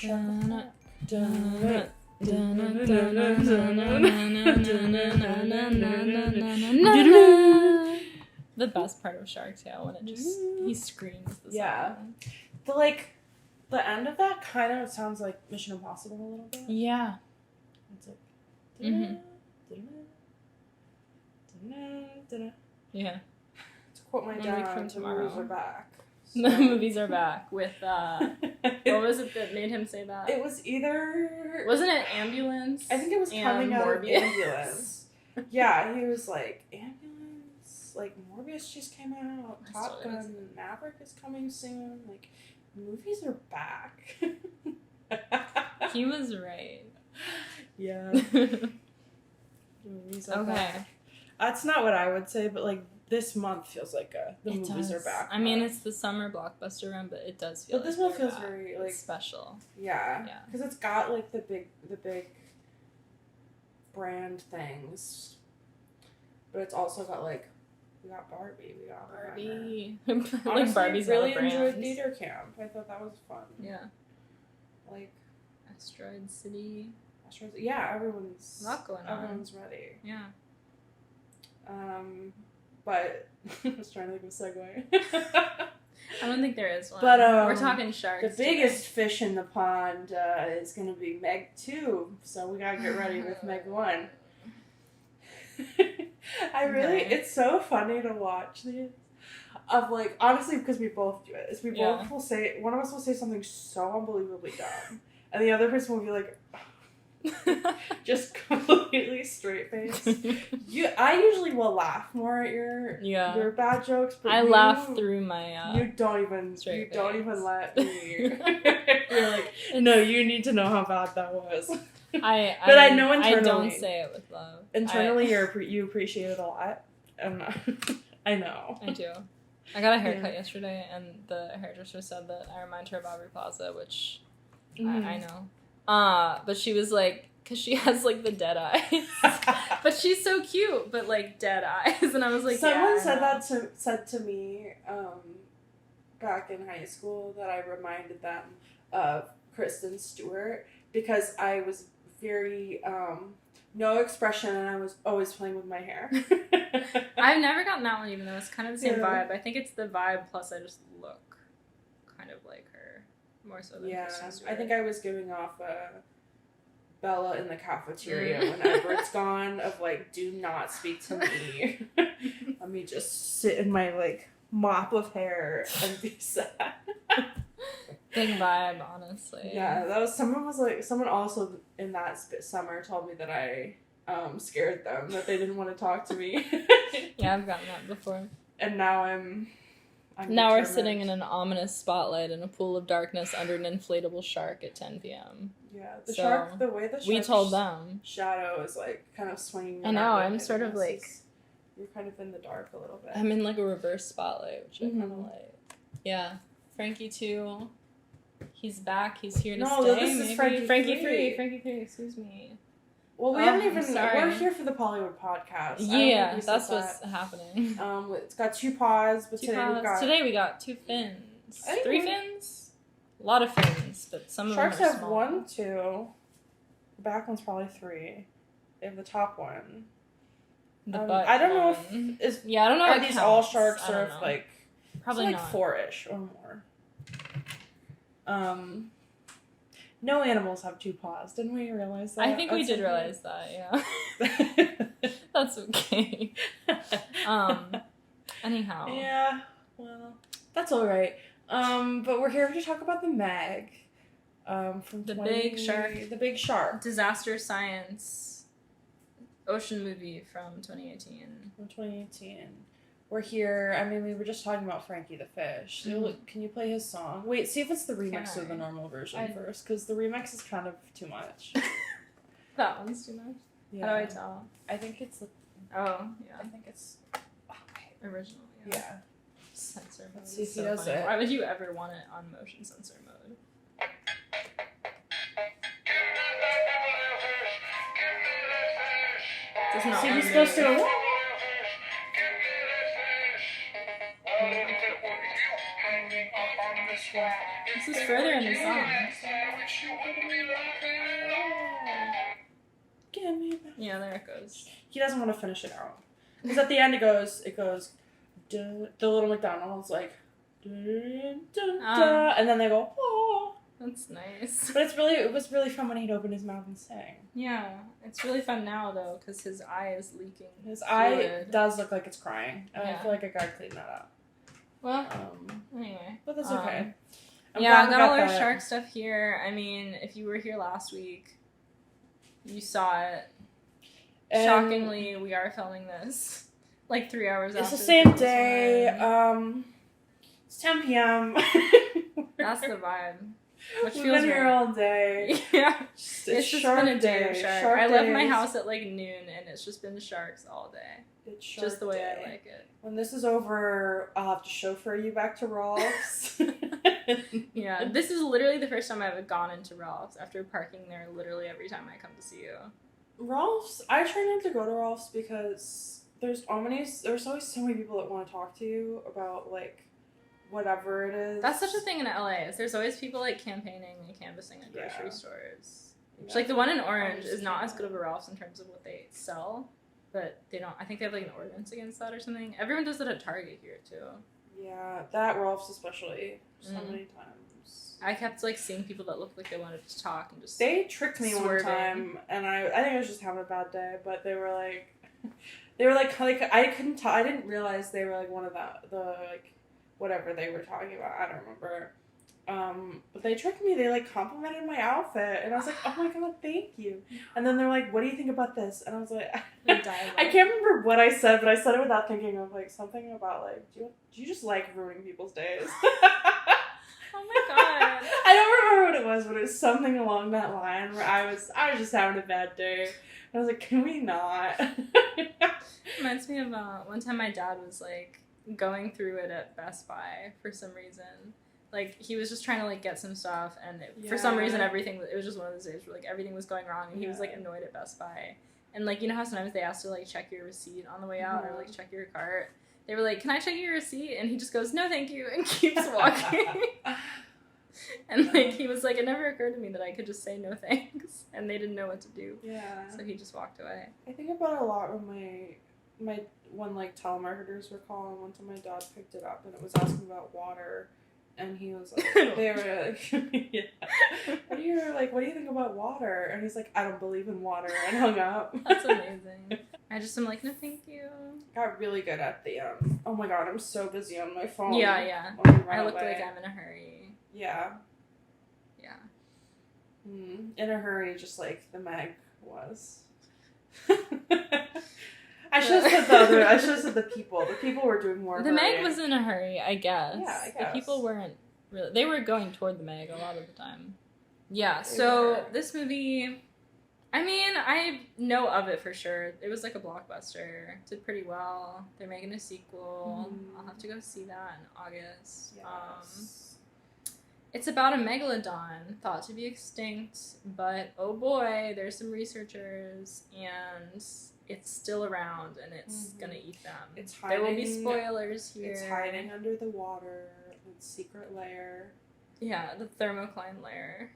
Shark The best part of Shark Tale when it just he screams the song. The end of that kind of sounds like Mission Impossible a little bit. Yeah. It's like Yeah. To quote my dad, from tomorrow. The movies are back. So. The movies are back with what was it that made him say that? It was either wasn't it Ambulance? I think it was coming out of Ambulance. Yeah, he was like Ambulance, like Morbius just came out, Top Gun Maverick is coming soon, like movies are back. He was right. Yeah. Movies are back. That's not what I would say, but like this month feels like the movies are back. I mean, it's the summer blockbuster run, but it does feel. But this one feels very like special. Yeah. Yeah. Because it's got like the big brand things, but it's also got like we got Barbie. Honestly, Barbie's really enjoyed theater camp. I thought that was fun. Yeah. Like Asteroid City. Yeah, everyone's going on. Everyone's ready. Yeah. But I was trying to think of a segue. I don't think there is one. But we're talking sharks. The biggest fish in the pond is going to be Meg 2, so we gotta get ready with Meg 1. It's so funny to watch these. Of like, honestly, because we both do it. Is we both will say, one of us will say something so unbelievably dumb, and the other person will be like, just completely straight face. I usually will laugh more at your bad jokes, but I laugh through my you don't even let me. You're like, no, you need to know how bad that was. I know internally. I don't say it with love. Internally, you appreciate it a lot. I know. I do. I got a haircut yesterday, and the hairdresser said that I remind her of Aubrey Plaza, which I know. But she was like, because she has like the dead eyes, but she's so cute, but like dead eyes, and I was like, someone said to me back in high school that I reminded them of Kristen Stewart because I was very no expression and I was always playing with my hair. I've never gotten that one, even though it's kind of the same vibe. I think it's the vibe plus I just look kind of like her. More so than Kristen Stewart. I think I was giving off Bella in the cafeteria when Edward's gone of like, do not speak to me. Let me just sit in my like mop of hair and be sad. Big vibe, honestly. Yeah, that was someone also in that summer told me that I scared them, that they didn't want to talk to me. Yeah, I've gotten that before. And now I'm now we're sitting in an ominous spotlight in a pool of darkness under an inflatable shark at 10 p.m. Yeah, the way the shark we told them shadow is like kind of swinging. I know, I'm sort of like you're kind of in the dark a little bit. I'm in like a reverse spotlight, which I kind of like. Yeah, Frankie 2. He's back. He's here to stay. No, this is Frankie 3. Frankie 3. Excuse me. Well, we haven't even. We're here for the Pawlywood Pawdcast. Yeah, that's what's happening. It's got 2 paws, but today we got 2 fins. 3 fins. A lot of fins, but some of them are small. Sharks have 1, 2. The back one's probably 3. They have the top one. The butt. I don't know if I don't know. Are these all sharks or if like probably like not 4-ish or more? No animals have 2 paws. Didn't we realize that? I think we did realize that, yeah. That's okay. Anyhow. Yeah, well, that's all right. But we're here to talk about the Meg. From the big shark. The big shark. Disaster science ocean movie from 2018. From 2018. We're here. I mean, we were just talking about Frankie the Fish. So can you play his song? Wait, see if it's the remix or the normal version first, because the remix is kind of too much. That one's too much? Yeah. How do I tell? I think it's... Oh, yeah. I think it's... Original, yeah. Censor mode. Let's see if he does it. Why would you ever want it on motion sensor mode? Does not see, he's supposed to... This is further in the song. Give me back. Yeah, there it goes. He doesn't want to finish it out. Because at the end it goes, the little McDonald's like, dun, dun, dun, and then they go, oh. That's nice. But it was really fun when he'd open his mouth and sing. Yeah, it's really fun now though, because his eye is leaking. His eye does look like it's crying. And I feel like I gotta clean that up. Well, anyway. But that's okay. I got all our shark stuff here. I mean, if you were here last week, you saw it. And shockingly, we are filming this like 3 hours after. It's the same day. It's 10 p.m. That's the vibe. Which We've feels been here all day. Yeah. It's just shark been a day of shark. I left my house at like noon and it's just been sharks all day. It's shark just the way day. I like it. When this is over, I'll have to chauffeur you back to Rolf's. Yeah, this is literally the first time I've gone into Rolf's after parking there literally every time I come to see you. Rolf's, I try not to go to Rolf's because there's always so many people that want to talk to you about like whatever it is. That's such a thing in LA. Is there's always people like campaigning and canvassing at grocery stores. Yeah. Like the one in Orange is not as good of a Ralph's in terms of what they sell, but they don't. I think they have like an ordinance against that or something. Everyone does it at Target here too. Yeah, that Ralph's especially so many times. I kept like seeing people that looked like they wanted to talk and just. They tricked me swerving. one time, and I think I was just having a bad day. But they were like I couldn't tell. I didn't realize they were like one of the like. Whatever they were talking about, I don't remember. But they tricked me. They like complimented my outfit, and I was like, "Oh my god, thank you!" And then they're like, "What do you think about this?" And I was like, "I can't remember what I said, but I said it without thinking of like something about like, do you just like ruining people's days?" Oh my god! I don't remember what it was, but it was something along that line where I was just having a bad day, and I was like, "Can we not?" Reminds me of one time my dad was like going through it at Best Buy for some reason. Like he was just trying to like get some stuff, and for some reason it was just one of those days where like everything was going wrong, and he was like annoyed at Best Buy. And like, you know how sometimes they ask to like check your receipt on the way out or like check your cart. They were like, "Can I check your receipt?" And he just goes, "No, thank you," and keeps walking. And like he was like, it never occurred to me that I could just say no thanks, and they didn't know what to do. Yeah. So he just walked away. I think about it a lot when when like telemarketers were calling. One time my dad picked it up and it was asking about water, and he was like, they were like, yeah. What do you think about water? And he's like, I don't believe in water, and hung up. That's amazing. I just am like, no, thank you. Got really good at the oh my god, I'm so busy on my phone. Yeah. I look like I'm in a hurry. Yeah. Yeah. In a hurry, just like the Meg was. I should have said the people. The people were doing more. The Meg was in a hurry, I guess. Yeah, I guess. The people weren't really. They were going toward the Meg a lot of the time. Yeah. So this movie, I mean, I know of it for sure. It was like a blockbuster. Did pretty well. They're making a sequel. I'll have to go see that in August. Yes. It's about a megalodon thought to be extinct, but oh boy, there's some researchers and it's still around and it's gonna eat them. It's hiding, there will be spoilers here. It's hiding under the water, its secret lair. Yeah, the thermocline lair,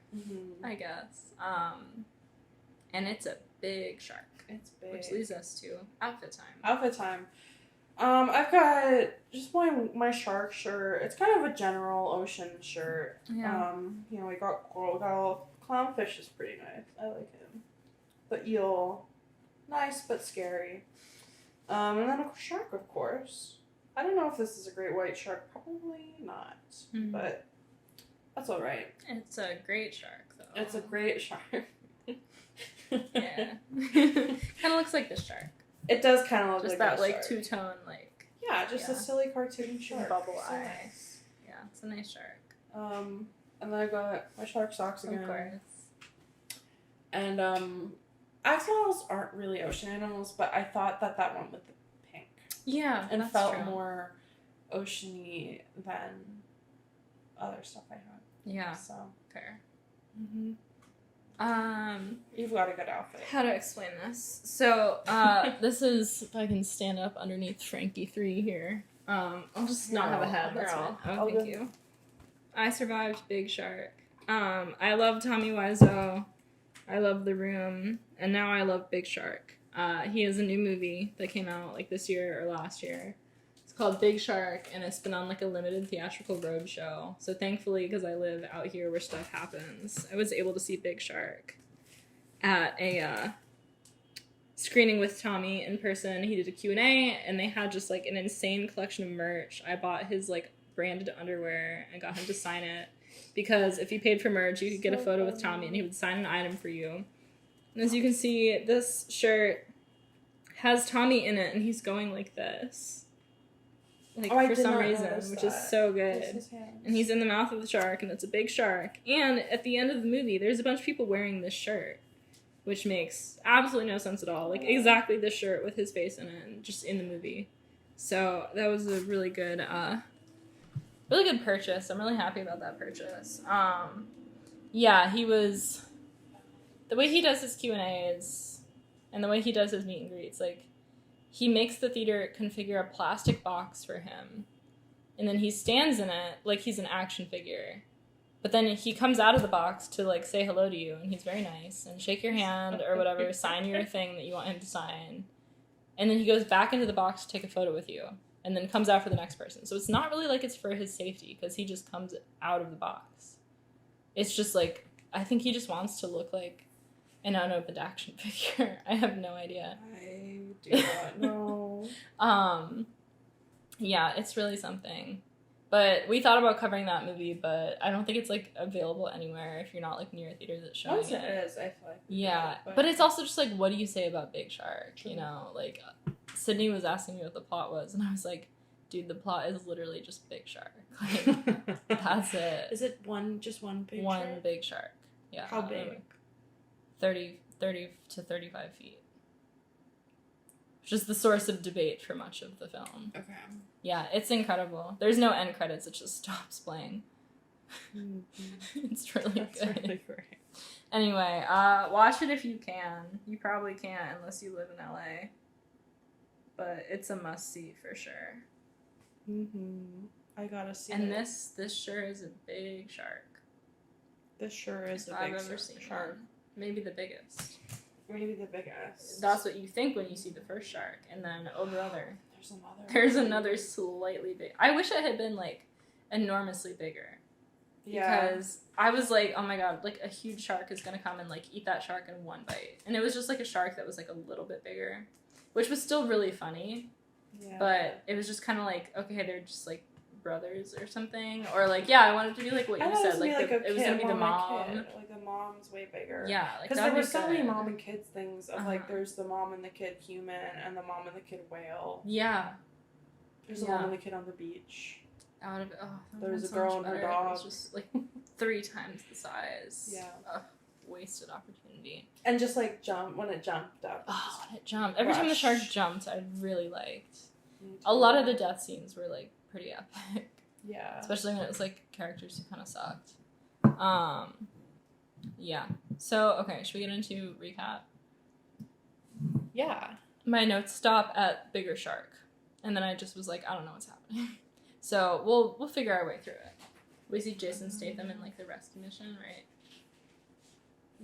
I guess. And it's a big shark. It's big. Which leads us to outfit time. Outfit time. I've got just my shark shirt. It's kind of a general ocean shirt. Yeah. We got clownfish is pretty nice. I like him. The eel, nice but scary. And then a shark, of course. I don't know if this is a great white shark. Probably not. But that's all right. It's a great shark, though. It's a great shark. Yeah. Kind of looks like this shark. It does kind of look just like that, like, shark. two-tone, like... Yeah, just a silly cartoon shark. Bubble so eye. Nice. Yeah, it's a nice shark. And then I got my shark socks again. Of course. And, axolotls aren't really ocean animals, but I thought that went with the pink. Yeah, and that's felt true. more oceany than other stuff I had. Yeah. So. Fair. You've got a good outfit. How to explain this? So, this is, if I can stand up underneath Frankie 3 here. I'll just not have a head. That's fine. Oh, thank you. I survived Big Shark. I love Tommy Wiseau. I love The Room. And now I love Big Shark. He has a new movie that came out like this year or last year. It's called Big Shark, and it's been on like a limited theatrical roadshow. So thankfully, because I live out here where stuff happens, I was able to see Big Shark at a screening with Tommy in person. He did a Q&A, and they had just like an insane collection of merch. I bought his like branded underwear and got him to sign it, because if you paid for merch, you could get a photo with Tommy, and he would sign an item for you. And as you can see, this shirt has Tommy in it, and he's going like this. Like, for some reason, which is so good. And he's in the mouth of the shark, and it's a big shark. And at the end of the movie, there's a bunch of people wearing this shirt, which makes absolutely no sense at all. Like, exactly this shirt with his face in it, and just in the movie. So, that was a really good purchase. I'm really happy about that purchase. Yeah, he was... The way he does his Q&As and the way he does his meet and greets, like, he makes the theater configure a plastic box for him, and then he stands in it like he's an action figure. But then he comes out of the box to, like, say hello to you, and he's very nice, and shake your hand or whatever, sign your thing that you want him to sign. And then he goes back into the box to take a photo with you, and then comes out for the next person. So it's not really like it's for his safety, because he just comes out of the box. It's just, like, I think he just wants to look like an unopened action figure. I have no idea. I do not know. Yeah, it's really something. But we thought about covering that movie, but I don't think it's, like, available anywhere if you're not, like, near a theater that's showing it. It is, I feel like. Yeah, but it's also just, like, what do you say about Big Shark, you know? Like, Sydney was asking me what the plot was, and I was like, dude, the plot is literally just Big Shark. Like, that's it. Is it just one big shark? One big shark. Yeah. How big? 30 to 35 feet. Which is the source of debate for much of the film. Okay. Yeah, it's incredible. There's no end credits, it just stops playing. Mm-hmm. It's really That's good. really great. Anyway, watch it if you can. You probably can't unless you live in LA. But it's a must-see for sure. Mm-hmm. I gotta see it. And this sure is a big shark. This sure is if a big I've ever seen shark. one. Maybe the biggest. Maybe the biggest. That's what you think when you see the first shark, and then, oh brother, There's another slightly big. I wish it had been, like, enormously bigger. Yeah. Because I was like, oh my god, like, a huge shark is gonna come and, like, eat that shark in one bite. And it was just, like, a shark that was, like, a little bit bigger, which was still really funny. Yeah. But it was just kind of like, okay, they're just, like, brothers or something. Or, like, yeah, I wanted to be, like, what you said. Like, it was gonna be the mom. Like, the mom's way bigger. Yeah, like, because there were so many mom and kids things of, like, there's the mom and the kid human and the mom and the kid whale. Yeah. There's the mom and the kid on the beach. There was a girl and her dog. It was just, like, 3 times the size. Yeah. Wasted opportunity. And just, like, when it jumped up. Oh, when it jumped. Every time the shark jumped, I really liked. A lot of the death scenes were, like, pretty epic. Yeah. Especially when it was, like, characters who kind of sucked. Yeah. So, okay, should we get into recap? Yeah. My notes stop at bigger shark. And then I just was like, I don't know what's happening. So, we'll figure our way through it. We see Jason Statham in, like, the rescue mission, right?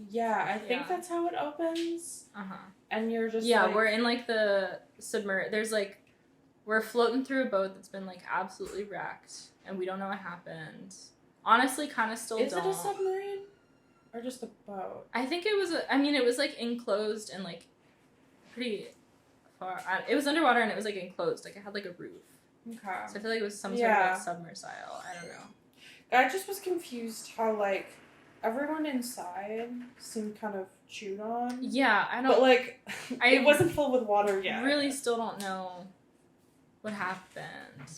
Yeah, I think that's how it opens. Uh-huh. And you're just we're in, like, the submarine. There's, like, we're floating through a boat that's been, like, absolutely wrecked. And we don't know what happened. Honestly, kind of still don't. Is it a submarine? Or just a boat? I think it was it was, like, enclosed and, like, pretty far. It was underwater and it was, like, enclosed. Like, it had, like, a roof. Okay. So I feel like it was some sort of, like, submersible. I don't know. I just was confused how, like, everyone inside seemed kind of chewed on. Yeah, I don't... But, like, it wasn't filled with water yet. Really still don't know what happened.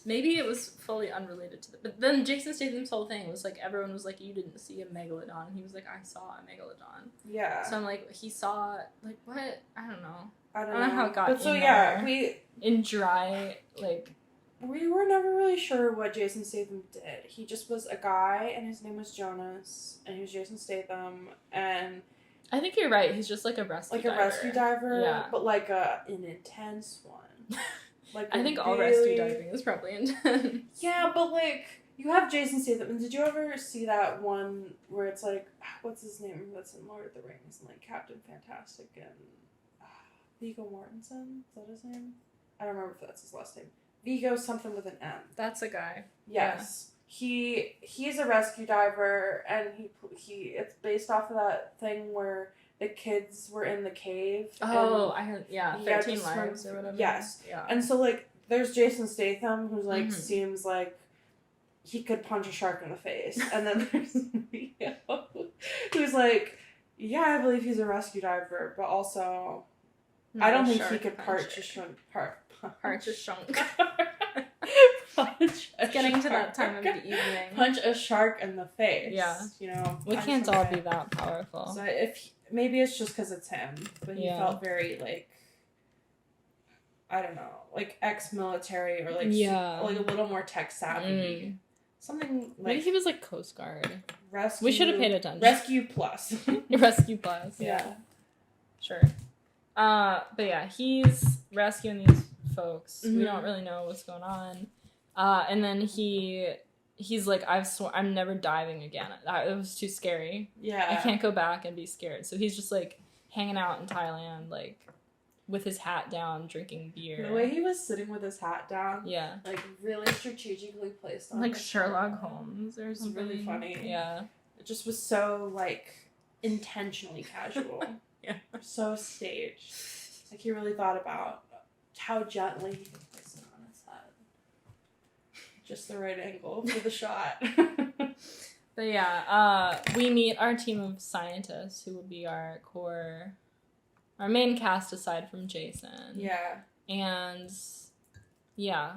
Maybe it was fully unrelated to But then Jason Statham's whole thing was, like, everyone was like, you didn't see a megalodon. And he was like, I saw a megalodon. Yeah. So I'm like, he saw... Like, what? I don't know. I don't know how it got but in there. In dry, like... We were never really sure what Jason Statham did. He just was a guy, and his name was Jonas, and he was Jason Statham, and... I think you're right. He's just, like, a rescue diver. Like a rescue diver, yeah. But, like, an intense one. Like, I think all rescue diving is probably intense. Yeah, but, like, You have Jason Statham. Did you ever see that one where it's like, what's his name? That's in Lord of the Rings and like Captain Fantastic and Viggo Mortensen? Is that his name? I don't remember if that's his last name. Viggo something with an M. That's a guy. Yes. Yeah. He's a rescue diver, and he it's based off of that thing where the kids were in the cave. Oh, I heard. Yeah, 13 Lives or whatever. Yes. Yeah. And so like, there's Jason Statham who's like seems like he could punch a shark in the face, and then there's Leo who's like, yeah, I believe he's a rescue diver, but also I don't think he could punch a shark. Punch a shark. Punch a Getting shark. to that time of the evening. Punch a shark in the face. Yeah. You know. We can't all be that powerful. So maybe it's just because it's him, but he felt very like, I don't know, like ex-military or like like a little more tech savvy. Something like maybe he was like Coast Guard. Rescue. We should have paid attention. Rescue Plus. Rescue Plus. Yeah. Sure. But yeah, he's rescuing these folks. We don't really know what's going on. And then he's like, I'm never diving again. It was too scary. Yeah. I can't go back and be scared. So he's just like hanging out in Thailand, like with his hat down, drinking beer. The way he was sitting with his hat down. Yeah. Like really strategically placed on. Like Sherlock Holmes or something. It was really funny. Yeah. It just was so like intentionally casual. Yeah. So staged. Like he really thought about how gently he could place it on his head. Just the right angle for the shot. But yeah, we meet our team of scientists who will be our main cast aside from Jason. Yeah. And yeah,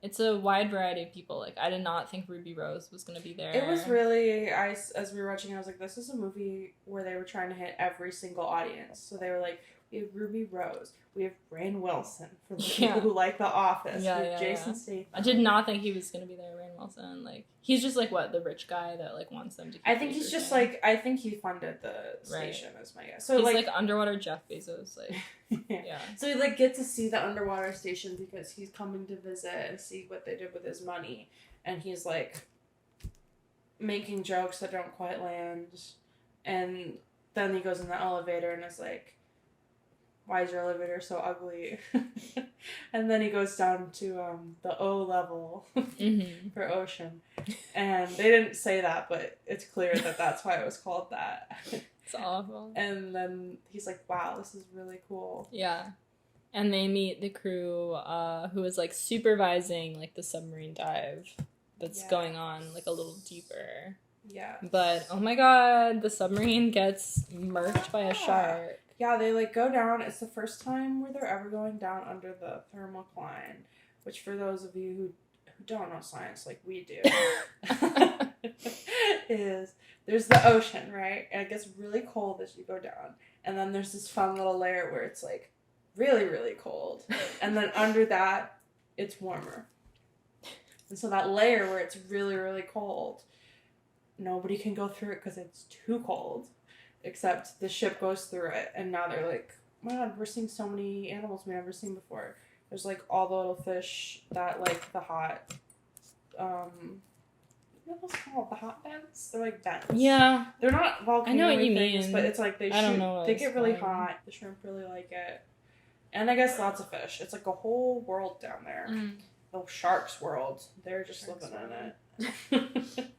it's a wide variety of people. Like, I did not think Ruby Rose was going to be there. It was really, as we were watching, I was like, this is a movie where they were trying to hit every single audience. So they were like, we have Ruby Rose. We have Rainn Wilson for the people who like The Office. Yeah, we have Jason Statham. I did not think he was going to be there, Rainn Wilson. Like, he's just like, what, the rich guy that like wants them to keep I think he's just like, I think he funded the station, is my guess. So he's like underwater Jeff Bezos. Like, yeah. So we like get to see the underwater station because he's coming to visit and see what they did with his money. And he's like making jokes that don't quite land. And then he goes in the elevator and is like, why is your elevator so ugly? And then he goes down to the O level for ocean. And they didn't say that, but it's clear that that's why it was called that. It's awful. And then he's like, wow, this is really cool. Yeah. And they meet the crew who is like supervising like the submarine dive that's going on like a little deeper. Yeah. But oh my god, the submarine gets murked by a shark. Yeah, they like go down. It's the first time where they're ever going down under the thermocline, which for those of you who don't know science like we do, is there's the ocean, right? And it gets really cold as you go down. And then there's this fun little layer where it's like really, really cold. And then under that, it's warmer. And so that layer where it's really, really cold, nobody can go through it because it's too cold. Except the ship goes through it, and now they're like, oh my god, we're seeing so many animals we've never seen before. There's like all the little fish that like the hot, what are those called? The hot vents? They're like vents. Yeah. They're not volcano I know what you things, mean. but it's like they get really hot. The shrimp really like it. And I guess lots of fish. It's like a whole world down there. The sharks world. They're just living in it.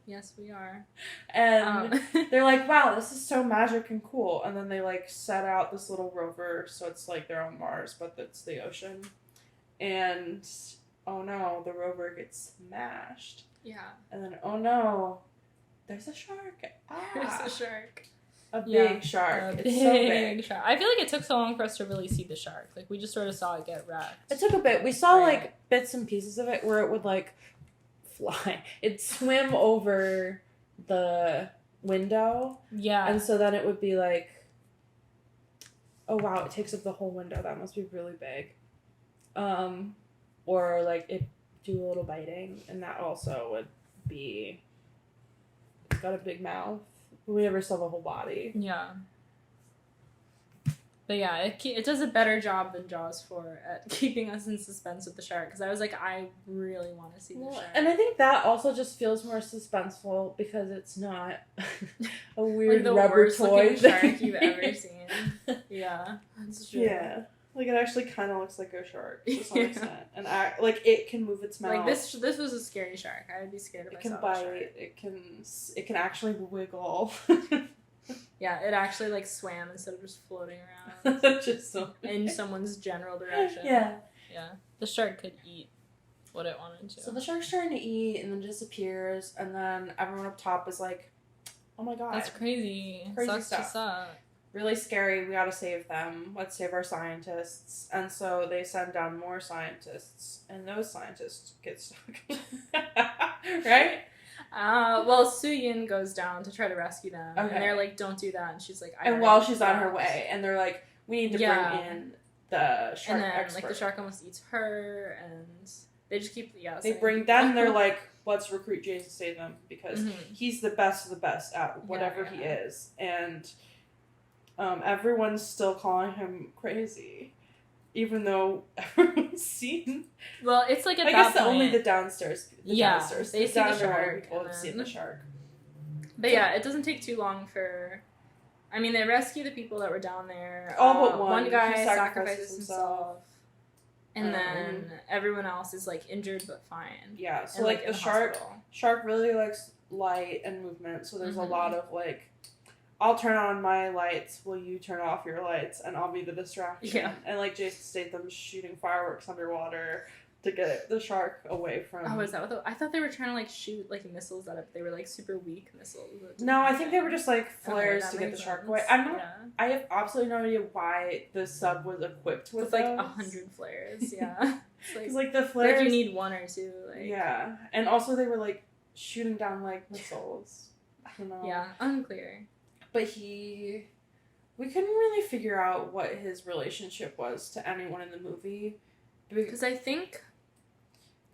Yes, we are. And they're like, wow, this is so magic and cool. And then they like set out this little rover, so it's like they're on Mars, but it's the ocean. And oh no, the rover gets smashed. Yeah. And then oh no, there's a shark. There's a shark. A big shark. It's so big. Shark. I feel like it took so long for us to really see the shark. Like, we just sort of saw it get wrecked. It took a bit. We saw like bits and pieces of it where it would like fly. It'd swim over the window. Yeah. And so then it would be like, oh wow, it takes up the whole window. That must be really big. Or like it do a little biting, and that also would be, it's got a big mouth. We never saw the whole body. Yeah. But yeah, it does a better job than Jaws 4 at keeping us in suspense with the shark. Because I was like, I really want to see the shark. And I think that also just feels more suspenseful because it's not a weird the rubber worst toy looking shark you've ever seen. Yeah, that's true. Yeah. Like, it actually kind of looks like a shark to some extent. And it can move its mouth. Like, this was a scary shark. I would be scared of myself. It can bite. It can actually wiggle. Yeah, it actually, like, swam instead of just floating around. Just so in someone's general direction. Yeah. Yeah. The shark could eat what it wanted to. So the shark's trying to eat and then disappears, and then everyone up top is like, oh my god. That's crazy. Sucks Sucks to suck. Really scary. We gotta save them. Let's save our scientists. And so they send down more scientists, and those scientists get stuck. Right? Well, Soo-yin goes down to try to rescue them, Okay. and they're like, "Don't do that," and she's like, And while she's on her way, and they're like, "We need to bring in the shark and then expert." like the shark almost eats her, and they just keep They bring them. They're like, "Let's recruit Jason Statham because Mm-hmm. he's the best of the best at whatever he is," and everyone's still calling him crazy. Even though everyone's seen, well, it's like at I that guess point, only the downstairs. They see the shark. People have seen the shark. But yeah, it doesn't take too long for. I mean, they rescue the people that were down there. All but one. One guy He sacrifices himself, and then everyone else is like injured but fine. Yeah, so and, like in the shark hospital. really likes light and movement. So there's Mm-hmm. a lot of like, I'll turn on my lights, will you turn off your lights, and I'll be the distraction. Yeah. And like Jason Statham's shooting fireworks underwater to get the shark away from. Oh, is that what? I thought they were trying to like shoot like missiles at it. They were like super weak missiles. No, I think they were just like flares that to get the makes shark sense. away. Yeah. I have absolutely no idea why the sub was equipped with like those. 100 flares. Yeah, Because like the flares, you need one or two. Like, yeah, and also they were like shooting down like missiles. I don't know. Yeah, unclear. But we couldn't really figure out what his relationship was to anyone in the movie. Because I think...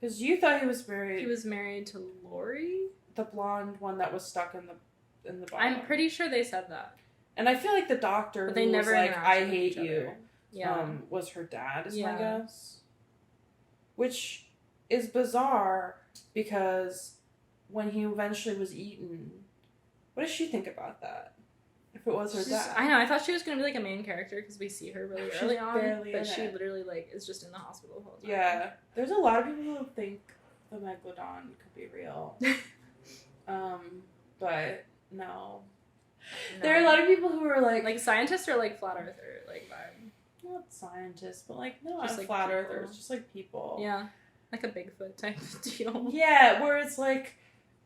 Because you thought he was married... He was married to Lori? The blonde one that was stuck in the bottom. I'm pretty sure they said that. And I feel like the doctor but they who never was like, I with hate each you, other. Yeah. was her dad, is my Yeah. guess. Which is bizarre, because when he eventually was eaten, what does she think about that? If it was her dad. I know, I thought she was going to be like a main character because we see her really early on, barely but in she it. literally like is just in the hospital the whole time. Yeah. There's a lot of people who think the megalodon could be real. But no. There are a lot of people who are like scientists or like flat earther like vibe. Not scientists, but like no, Just, not like, flat people. earthers, just like people. Yeah, like a Bigfoot type of deal. Yeah, where it's like,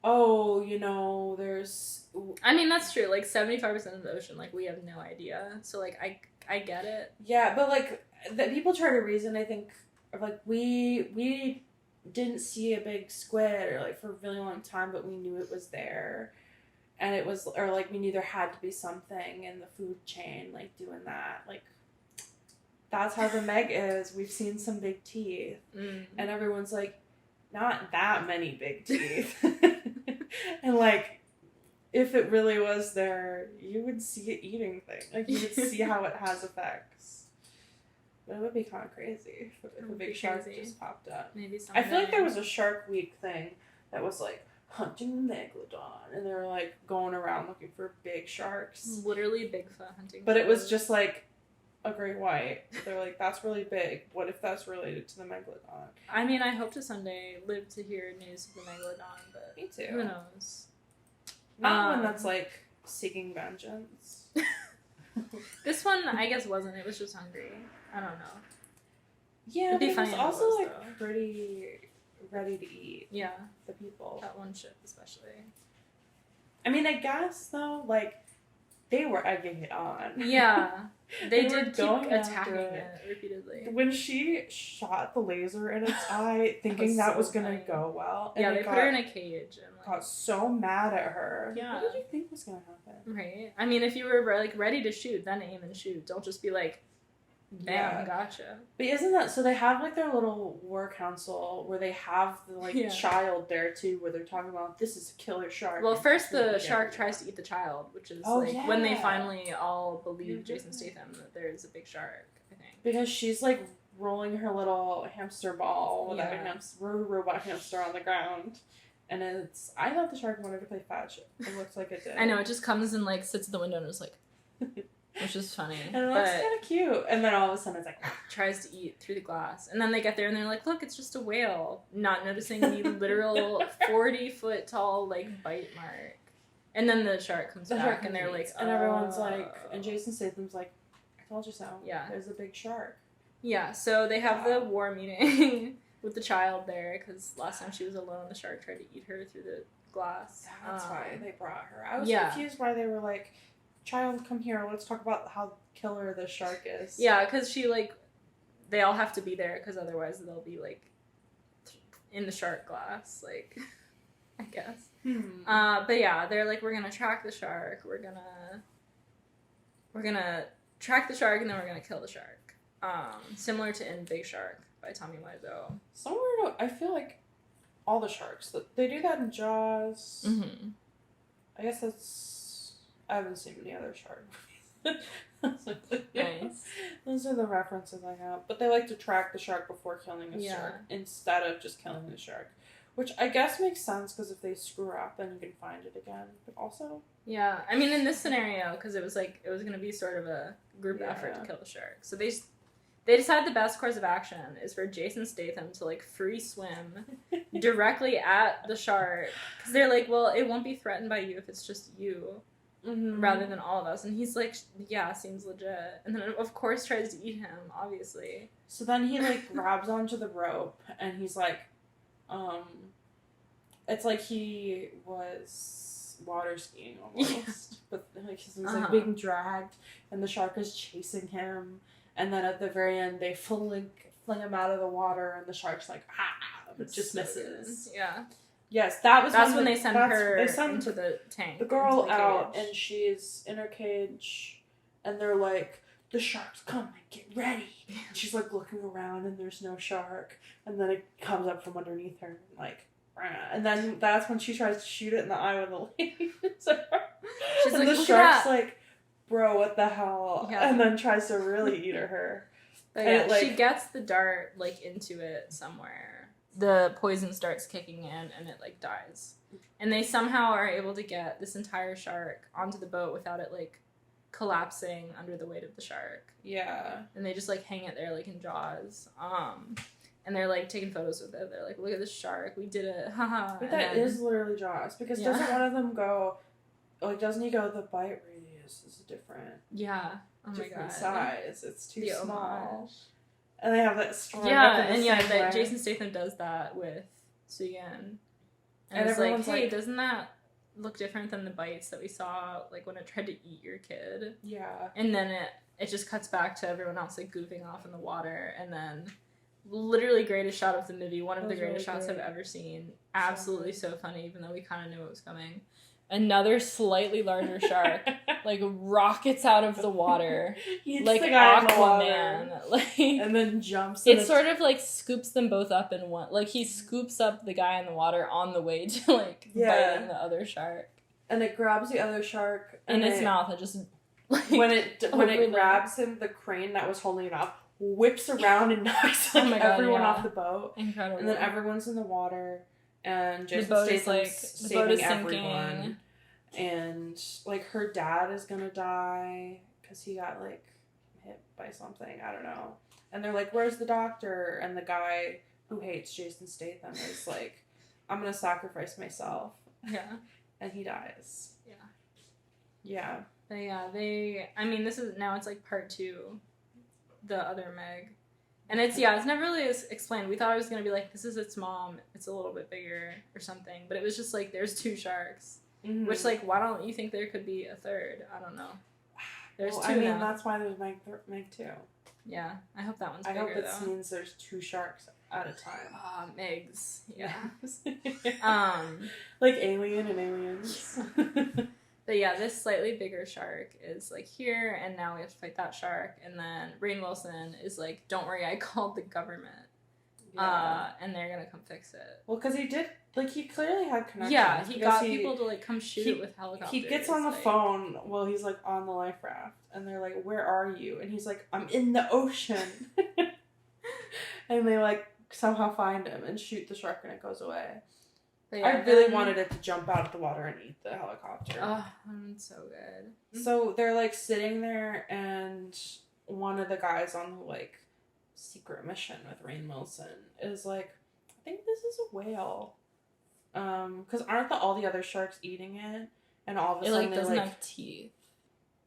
oh, you know, there's. I mean, that's true. Like 75% of the ocean, like we have no idea. So like I get it. Yeah, but like that people try to reason. I think of like we didn't see a big squid or like for a really long time, but we knew it was there. And it was, or like we knew there had to be something in the food chain, like doing that. Like, that's how the Meg is. We've seen some big teeth. Mm. And everyone's like, not that many big teeth. And like, if it really was there, you would see it eating things. Like, you would see how it has effects. But it would be kind of crazy if a big shark just popped up. Maybe someday. I feel like there was a Shark Week thing that was like, hunting the megalodon, and they were like going around looking for big sharks. Literally Bigfoot hunting. But it was just like a great white. They're like, that's really big. What if that's related to the megalodon? I mean, I hope to someday live to hear news of the megalodon, but me too. Who knows? Not one that's like seeking vengeance. This one, I guess, wasn't. It was just hungry. I don't know. Yeah, It'd be but it funny was if it also was, like though. pretty ready to eat. Yeah, the people. that one ship especially. I mean, I guess though, like they were egging it on. Yeah, they were did keep going attacking after it repeatedly. When she shot the laser in its eye, thinking that was gonna go well, and yeah, they put her in a cage and got so mad at her. Yeah. What did you think was gonna happen? Right. I mean, if you were like ready to shoot, then aim and shoot. Don't just be like, Bam, gotcha. But isn't that... So they have, like, their little war council where they have the, like, child there, too, where they're talking about, this is a killer shark. Well, first the shark tries to eat the child, which is, when they finally all believe Jason Statham that there's a big shark, I think. Because she's, like, rolling her little hamster ball with a robot hamster on the ground. And I thought the shark wanted to play fetch. It looks like it did. I know, it just comes and, like, sits at the window and is like... Which is funny. And it looks kind of cute. And then all of a sudden it's like... tries to eat through the glass. And then they get there and they're like, look, it's just a whale. Not noticing the literal 40-foot tall, like, bite mark. And then the shark comes back and they're like... And everyone's like... And Jason Statham's like, I told you so. Yeah. There's a big shark. Yeah, so they have the war meeting with the child there, because last time she was alone, the shark tried to eat her through the glass. That's why they brought her. I was confused why they were like... Child, come here. Let's talk about how killer the shark is. Yeah, because she, like, they all have to be there, because otherwise they'll be, like, in the shark glass, like, I guess. But yeah, they're like, we're gonna track the shark. We're gonna track the shark, and then we're gonna kill the shark. Similar to in Big Shark by Tommy Wiseau. Somewhere, I feel like all the sharks, they do that in Jaws. Mm-hmm. I guess that's... I haven't seen any other shark movies. Nice. Those are the references I have. But they like to track the shark before killing a shark instead of just killing the shark. Which I guess makes sense, because if they screw up, then you can find it again. But also... Yeah. I mean, in this scenario, because it was like, it was going to be sort of a group effort to kill the shark. So they decided the best course of action is for Jason Statham to, like, free swim directly at the shark. Because they're like, well, it won't be threatened by you if it's just you. Mm-hmm. Rather than all of us. And he's like, yeah, seems legit. And then, of course, tries to eat him, obviously. So then he, like, grabs onto the rope, and he's like, it's like he was water skiing almost. But, like, he's like being dragged, and the shark is chasing him. And then at the very end, they fling him out of the water, and the shark's like, but just misses. Yeah. Yes, that's when they send her into the tank. The girl out, and she's in her cage, and they're like, the shark's coming, get ready. And she's like looking around, and there's no shark, and then it comes up from underneath her, and like, and then that's when she tries to shoot it in the eye with a laser. She's like, the shark's like, bro, what the hell? Yeah. And then tries to really eat her. But yeah, she gets the dart, like, into it somewhere. The poison starts kicking in, and it, like, dies. And they somehow are able to get this entire shark onto the boat without it, like, collapsing under the weight of the shark. Yeah. And they just, like, hang it there, like, in Jaws. And they're, like, taking photos with it. They're like, look at this shark. We did it. Haha. But that is literally Jaws. Because doesn't one of them go... Like, doesn't he go, the bite radius is different? Yeah. Oh my god. Size. It's too small. Homage. And they have that story. That Jason Statham does that with Suyin. And it's like, hey, doesn't that look different than the bites that we saw, like, when it tried to eat your kid? Yeah. And then it just cuts back to everyone else, like, goofing off in the water, and then literally greatest shot of the movie, one of the greatest shots I've ever seen. Absolutely so funny, even though we kind of knew it was coming. Another slightly larger shark, like, rockets out of the water, like Aquaman, like, and then jumps. It sort of, like, scoops them both up in one. Like, he scoops up the guy in the water on the way to, like, biting the other shark, and it grabs the other shark in its mouth. It just, like, when it grabs him, the crane that was holding it up whips around and knocks everyone off the boat. Incredible. And then everyone's in the water. And Jason Statham's saving everyone. And, like, her dad is gonna die because he got, like, hit by something. I don't know. And they're like, where's the doctor? And the guy who hates Jason Statham is like, I'm gonna sacrifice myself. Yeah. And he dies. Yeah. Yeah. But yeah, now it's, like, part 2. The other Meg. And it's never really explained. We thought it was going to be like, this is its mom, it's a little bit bigger or something. But it was just like, there's 2 sharks. Mm-hmm. Which, like, why don't you think there could be a third? I don't know. There's 2 now. That's why there's Meg 2. Yeah, I hope that one's bigger, though. I hope it means there's 2 sharks at a time. Megs. Yeah. Like Alien and Aliens. But yeah, this slightly bigger shark is like here, and now we have to fight that shark. And then Rainn Wilson is like, don't worry, I called the government. Yeah. And they're gonna come fix it. Well, because he did, like, he clearly had connections. Yeah, he got people to, like, come shoot it with helicopters. He gets on the phone while he's, like, on the life raft, and they're like, where are you? And he's like, I'm in the ocean. And they, like, somehow find him and shoot the shark, and it goes away. Yeah, I really wanted it to jump out of the water and eat the helicopter. Oh, that's so good. So they're, like, sitting there, and one of the guys on the, like, secret mission with Rainn Wilson is like, I think this is a whale. Because aren't all the other sharks eating it? And all of a sudden it, like, doesn't have teeth.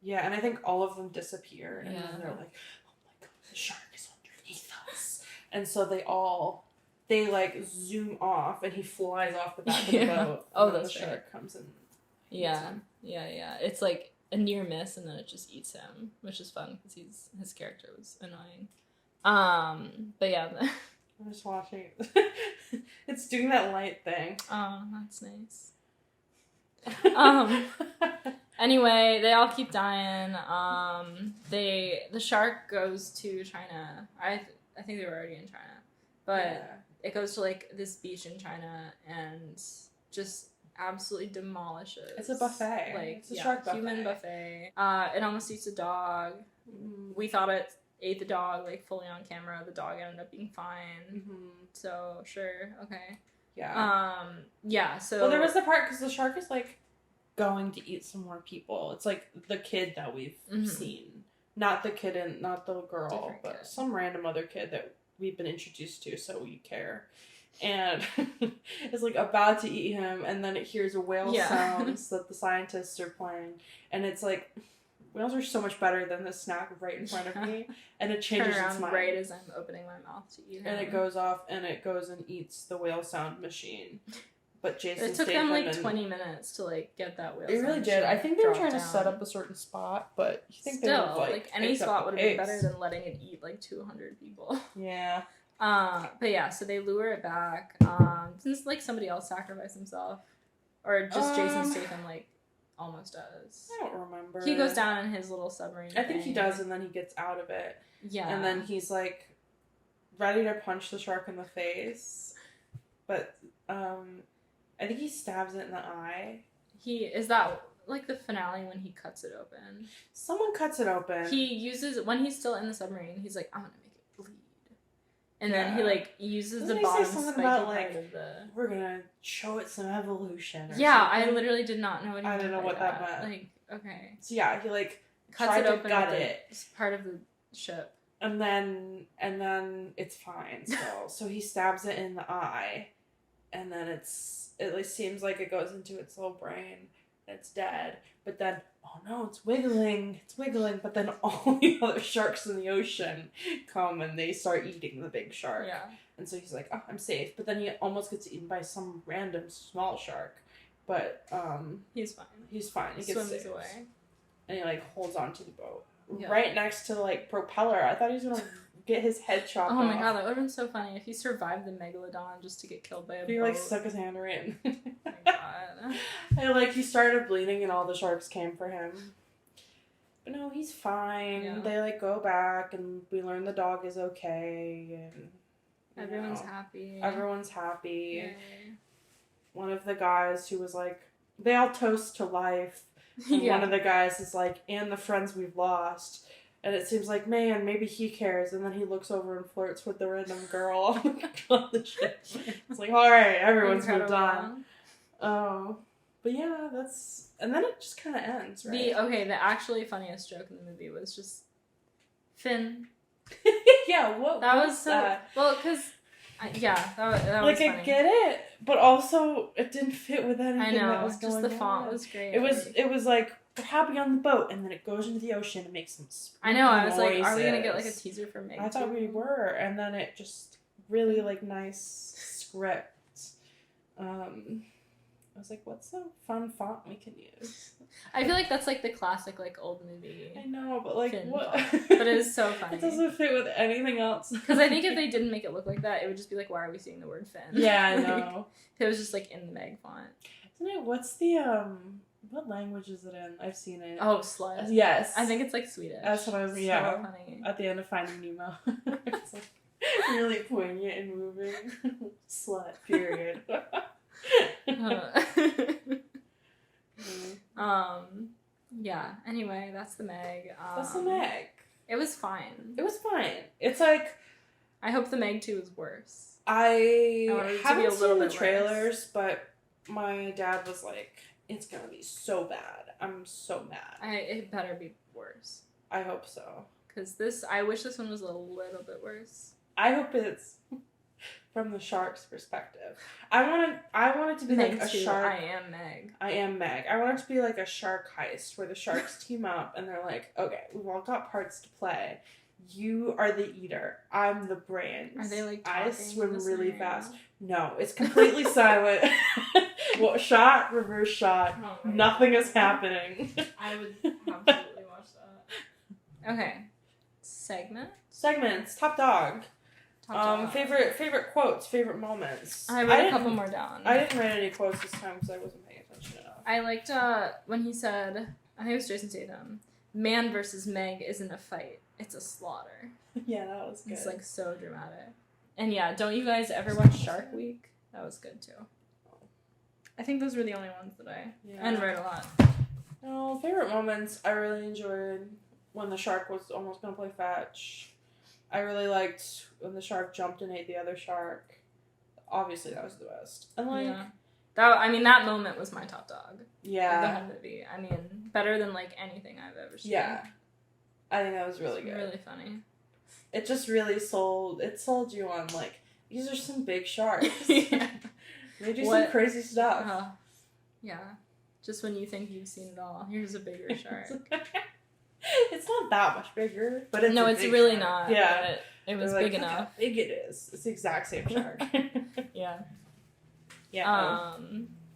Yeah, and I think all of them disappear. And then they're like, oh my god, the shark is underneath us. And so they like zoom off, and he flies off the back of the boat. Oh, that's the shark comes in. Yeah. It's like a near miss, and then it just eats him, which is fun because his character was annoying. But yeah. I'm just watching it. It's doing that light thing. Oh, that's nice. Anyway, they all keep dying. The shark goes to China. I think they were already in China, but it goes to like this beach in China and just absolutely demolishes. It's a buffet. Like, it's a shark buffet. Human buffet. It almost eats a dog. Mm-hmm. We thought it ate the dog, like, fully on camera. The dog ended up being fine. Mm-hmm. So, sure. Okay. Yeah. Yeah, so... Well, there was the part, because the shark is, like, going to eat some more people. It's, like, the kid that we've seen. Not the kid and not the girl, different but kid. Some random other kid that we've been introduced to, so we care. And it's, like, about to eat him, and then it hears a whale sounds that the scientists are playing. And it's, like... Whales are so much better than this snack right in front of me, and it changes its mind. Right as I'm opening my mouth to eat it. And it goes off, and it goes and eats the whale sound machine. But Jason Statham... It took them, like, 20 minutes to, like, get that whale sound machine. It really did. I think they were trying to set up a certain spot, but you think they would have, like any spot would have been better than letting it eat, like, 200 people. Yeah. But yeah, so they lure it back. Didn't, like, somebody else sacrifice himself? Or just Jason Statham, like... Almost does. I don't remember. He goes down in his little submarine. I think he does, and then he gets out of it. Yeah. And then he's, like, ready to punch the shark in the face. But, I think he stabs it in the eye. Is that, like, the finale when he cuts it open? Someone cuts it open. He uses, when he's still in the submarine, he's like, I'm gonna make it bleed. And then he, like, uses the bottom spiky part of the... We're gonna show it some evolution or something. I literally did not know what he meant. I didn't know what that meant. Like, okay. So yeah, he, like, cuts it open, gut it. It's part of the ship. And then it's fine still. So he stabs it in the eye, and then it seems like it goes into its little brain. It's dead. But then, oh no, it's wiggling. But then all the other sharks in the ocean come and they start eating the big shark. Yeah. And so he's like, oh, I'm safe. But then he almost gets eaten by some random small shark. But he's fine. He gets swims saved. Away. And he, like, holds onto the boat. Yeah. Right next to, like, propeller. I thought he was going to get his head chopped off. Oh my god, that would have been so funny if he survived the megalodon just to get killed by a boat. He, like, stuck his hand right in. Oh my god. And, like, he started bleeding and all the sharks came for him. But no, he's fine. Yeah. They, like, go back and we learn the dog is okay. And everyone's happy. Everyone's happy. Yay. One of the guys who was, like, they all toast to life. And one of the guys is like, and the friends we've lost. And it seems like, man, maybe he cares. And then he looks over and flirts with the random girl on the ship. It's like, alright, everyone's moved on. Oh. But yeah, that's... And then it just kind of ends, right? The actually funniest joke in the movie was just Finn. Yeah, what that was so... that? Well, because... that was like, funny. I get it, but also it didn't fit with anything. I know, that was just the font was great. It was like, we're happy on the boat, and then it goes into the ocean and makes some I know, I was noises. Like, are we gonna get like a teaser for Meg? I thought we were, and then it just really, like, nice script. I was like, what's a fun font we can use? I feel like that's like the classic, like, old movie. I know, but like, what? But it is so funny. It doesn't fit with anything else. Because I think if they didn't make it look like that, it would just be like, why are we seeing the word Finn? Yeah, I know. If it was just like in the Meg font. Isn't it? What's the What language is it in? I've seen it. Oh, slut. Yes. I think it's like Swedish. That's what I was. Yeah. So funny. At the end of Finding Nemo, it's like really poignant and moving. Slut. Period. Yeah. Anyway, that's the Meg. That's the Meg. It was fine. It was fine. It's like. I hope the Meg 2 is worse. I haven't seen the bit trailers, worse. but my dad was like, "It's gonna be so bad. I'm so mad." It better be worse. I hope so. Because I wish this one was a little bit worse. I hope it's from the shark's perspective. I want it to be Meg like a 2, shark. I am Meg. I am Meg. I want it to be like a shark heist where the sharks team up and they're like, "Okay, we've all got parts to play. You are the eater. I'm the brains. Are they like I swim really scenario? fast." No, it's completely silent. Well, shot, reverse shot. Oh my Nothing God. is happening. I would absolutely watch that. Okay. Segments. Top dog. Top dog. Favorite quotes. Favorite moments. I wrote a couple more down. I didn't write any quotes this time because I wasn't paying attention enough. I liked when he said, I think it was Jason Statham, "Man versus Meg isn't a fight, it's a slaughter." Yeah, that was good. It's like so dramatic. And yeah, don't you guys ever watch Shark Week? That was good too. I think those were the only ones that I and read a lot. No, favorite moments. I really enjoyed when the shark was almost gonna play fetch. I really liked when the shark jumped and ate the other shark. Obviously, that was the best. And like, that moment was my top dog. Yeah. The whole movie. I mean, better than like anything I've ever seen. Yeah. I think that was really good. Really funny. It just really sold you on like, these are some big sharks. Yeah. They do some crazy stuff. Yeah. Just when you think you've seen it all, here's a bigger shark. It's not that much bigger, but it's it's really shark. not. Yeah. But it was like, big look enough. how big it is. It's the exact same shark. Yeah. Yeah.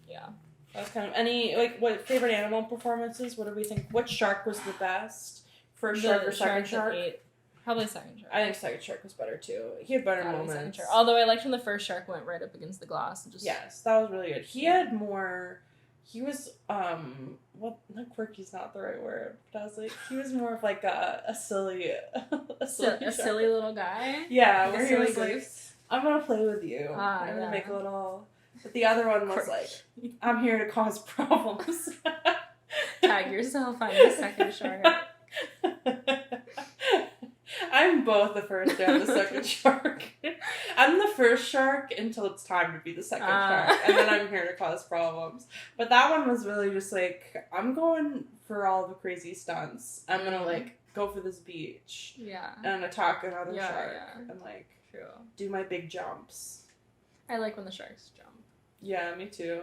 Yeah. That's kind of what favorite animal performances? What do we think? What shark was the best? First shark or second shark? Probably second shark. I think second shark was better too. He had better Probably moments. Although I liked when the first shark went right up against the glass and just. Yes, that was really good. He had more. He was not quirky's not the right word, but I was like he was more of like a silly silly little guy. Yeah, like where he was like, "I'm gonna play with you. I'm gonna make a little." But the other one was like, "I'm here to cause problems." Tag yourself. I'm the second shark. I'm both the first and the second shark. I'm the first shark until it's time to be the second shark, and then I'm here to cause problems. But that one was really just like, I'm going for all the crazy stunts. I'm gonna like go for this beach, and attack another shark, and like do my big jumps. I like when the sharks jump. Yeah, me too.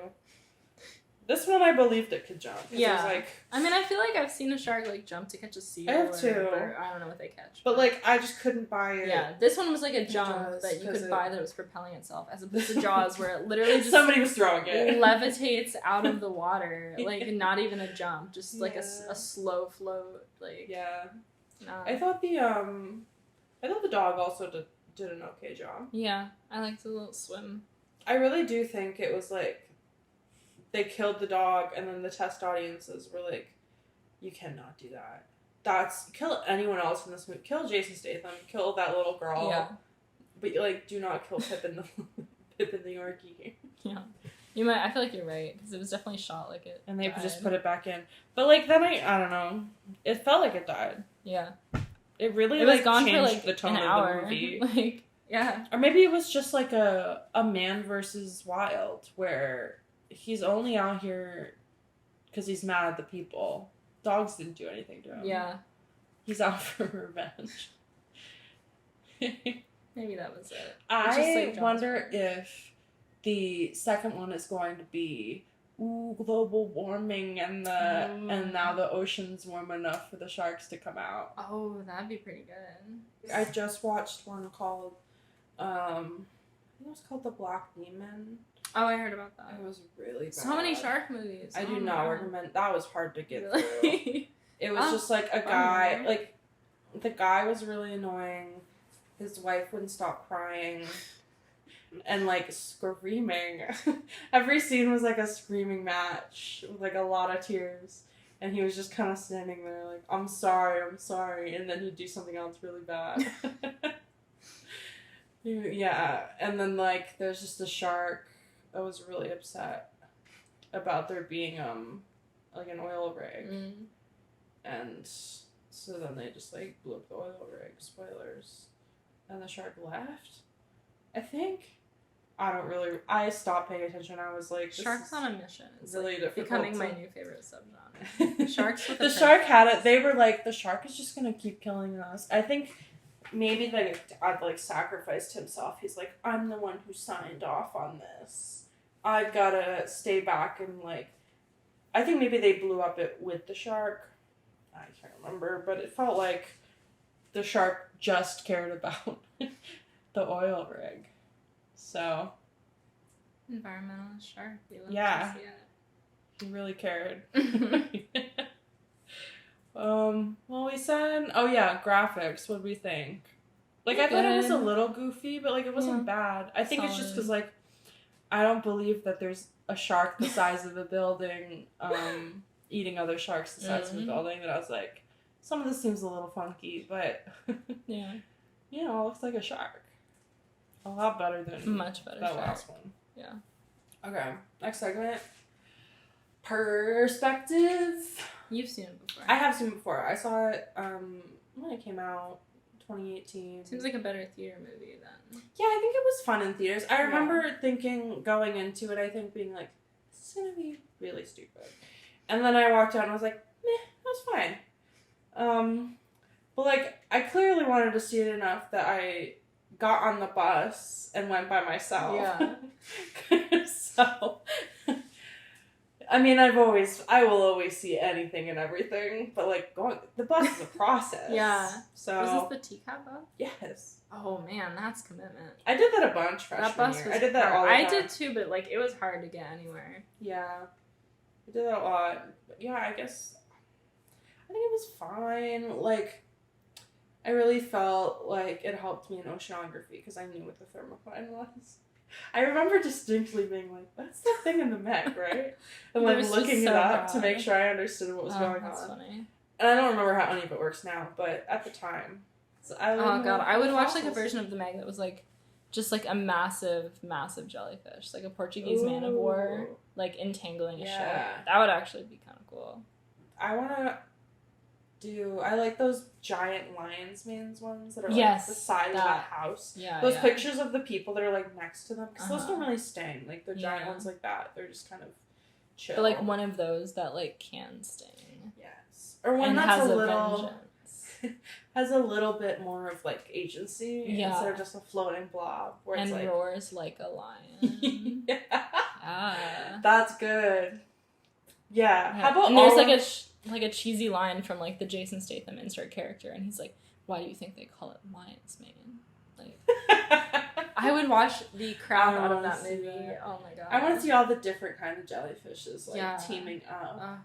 This one I believed it could jump. Yeah. It was like, I mean, I feel like I've seen a shark like jump to catch a seal. I have too. Or I don't know what they catch. But like, I just couldn't buy it. Yeah, this one was like a jump that you could buy that was propelling itself, as opposed to Jaws, where it literally just somebody was throwing it, levitates out of the water, like not even a jump, just like a slow float. Like I thought the dog also did an okay job. Yeah, I liked the little swim. I really do think it was like they killed the dog, and then the test audiences were like, "You cannot do that. Kill anyone else in this movie. Kill Jason Statham. Kill that little girl. Yeah. But like, do not kill Pippin the Yorkie." Yeah. You might. I feel like you're right, because it was definitely shot like it. And they died. just put it back in. But like then I don't know. It felt like it died. Yeah. It really it was gone changed for like the tone an of hour. the movie. Like yeah. Or maybe it was just like a man versus wild, where he's only out here because he's mad at the people. Dogs didn't do anything to him. Yeah. He's out for revenge. Maybe that was it. I wonder if the second one is going to be global warming and now the ocean's warm enough for the sharks to come out. Oh, that'd be pretty good. I just watched one called I think it was called The Black Demon. Oh, I heard about that. It was really bad. So many shark movies. I do not recommend. That was hard to get really? through. It was just like a guy. Like the guy was really annoying. His wife wouldn't stop crying, and like screaming. Every scene was like a screaming match with like a lot of tears. And he was just kind of standing there like, I'm sorry. And then he'd do something else really bad. Yeah. And then like there's just a shark that was really upset about there being like an oil rig. And so then they just like blew up the oil rig. Spoilers. And the shark left. I think. I stopped paying attention. I was like, Sharks on a Mission is really like becoming my new favorite subgenre. Sharks with the shark had it. They were like, the shark is just gonna keep killing us. I think maybe the dad like sacrificed himself. He's like, I'm the one who signed off on this. I've gotta stay back and like. I think maybe they blew up it with the shark. I can't remember, but it felt like the shark just cared about the oil rig. So. Environmentalist shark. Yeah. He really cared. Well, we said, graphics. What do we think? Like, I thought it was a little goofy, but like it wasn't bad. I think it's just because like I don't believe that there's a shark the size of a building eating other sharks the size of a building. That I was like, some of this seems a little funky, but yeah, it looks like a shark. A lot better than much better that shark. last one. Yeah. Okay, next segment. Perspective. You've seen it before. I have seen it before. I saw it when it came out, 2018. Seems like a better theater movie then. Yeah, I think it was fun in theaters. I remember thinking, going into it, I think being like, this is going to be really stupid. And then I walked out and I was like, meh, that was fine. But like, I clearly wanted to see it enough that I got on the bus and went by myself. Yeah. So, I mean, I will always see anything and everything, but like the bus is a process. Yeah. So. Was this the teacup bus? Yes. Oh man, that's commitment. I did that a bunch freshman year. I did that all the time. I did too, but like it was hard to get anywhere. Yeah. I did that a lot. But yeah, I guess I think it was fine. Like, I really felt like it helped me in oceanography because I knew what the thermocline was. I remember distinctly being like, that's the thing in the mech, right? And like looking it up to make sure I understood what was going on. That's funny. And I don't remember how any of it works now, but at the time. So I would watch like a version of the Meg that was like just like a massive jellyfish, like a Portuguese man of war, like entangling a ship. That would actually be kind of cool. I like those giant lion's manes ones that are like the size of a house. Yeah, those pictures of the people that are like next to them, because those don't really sting. Like the giant ones like that, they're just kind of chill. But like one of those that like can sting. Yes, or one that's a little has a little bit more of like agency instead of just a floating blob. Where it's like roars like a lion. That's good. Yeah. How about and there's like a cheesy line from like the Jason Statham insert character, and he's like, "Why do you think they call it lion's mane?" Like, I would watch the crap out of that movie. Oh my god! I want to see all the different kind of jellyfishes like teaming up,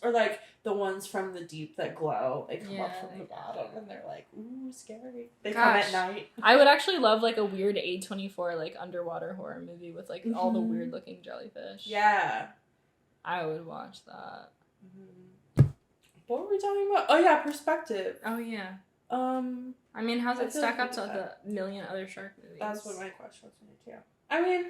or like the ones from the deep that glow. They come up from the bottom, and they're like, "Ooh, scary." They come at night. I would actually love like a weird A24 like underwater horror movie with like all the weird looking jellyfish. Yeah, I would watch that. What were we talking about? Oh yeah, perspective. Oh yeah. I mean, how's it stack up to the million other shark movies? That's what my question was too. I mean,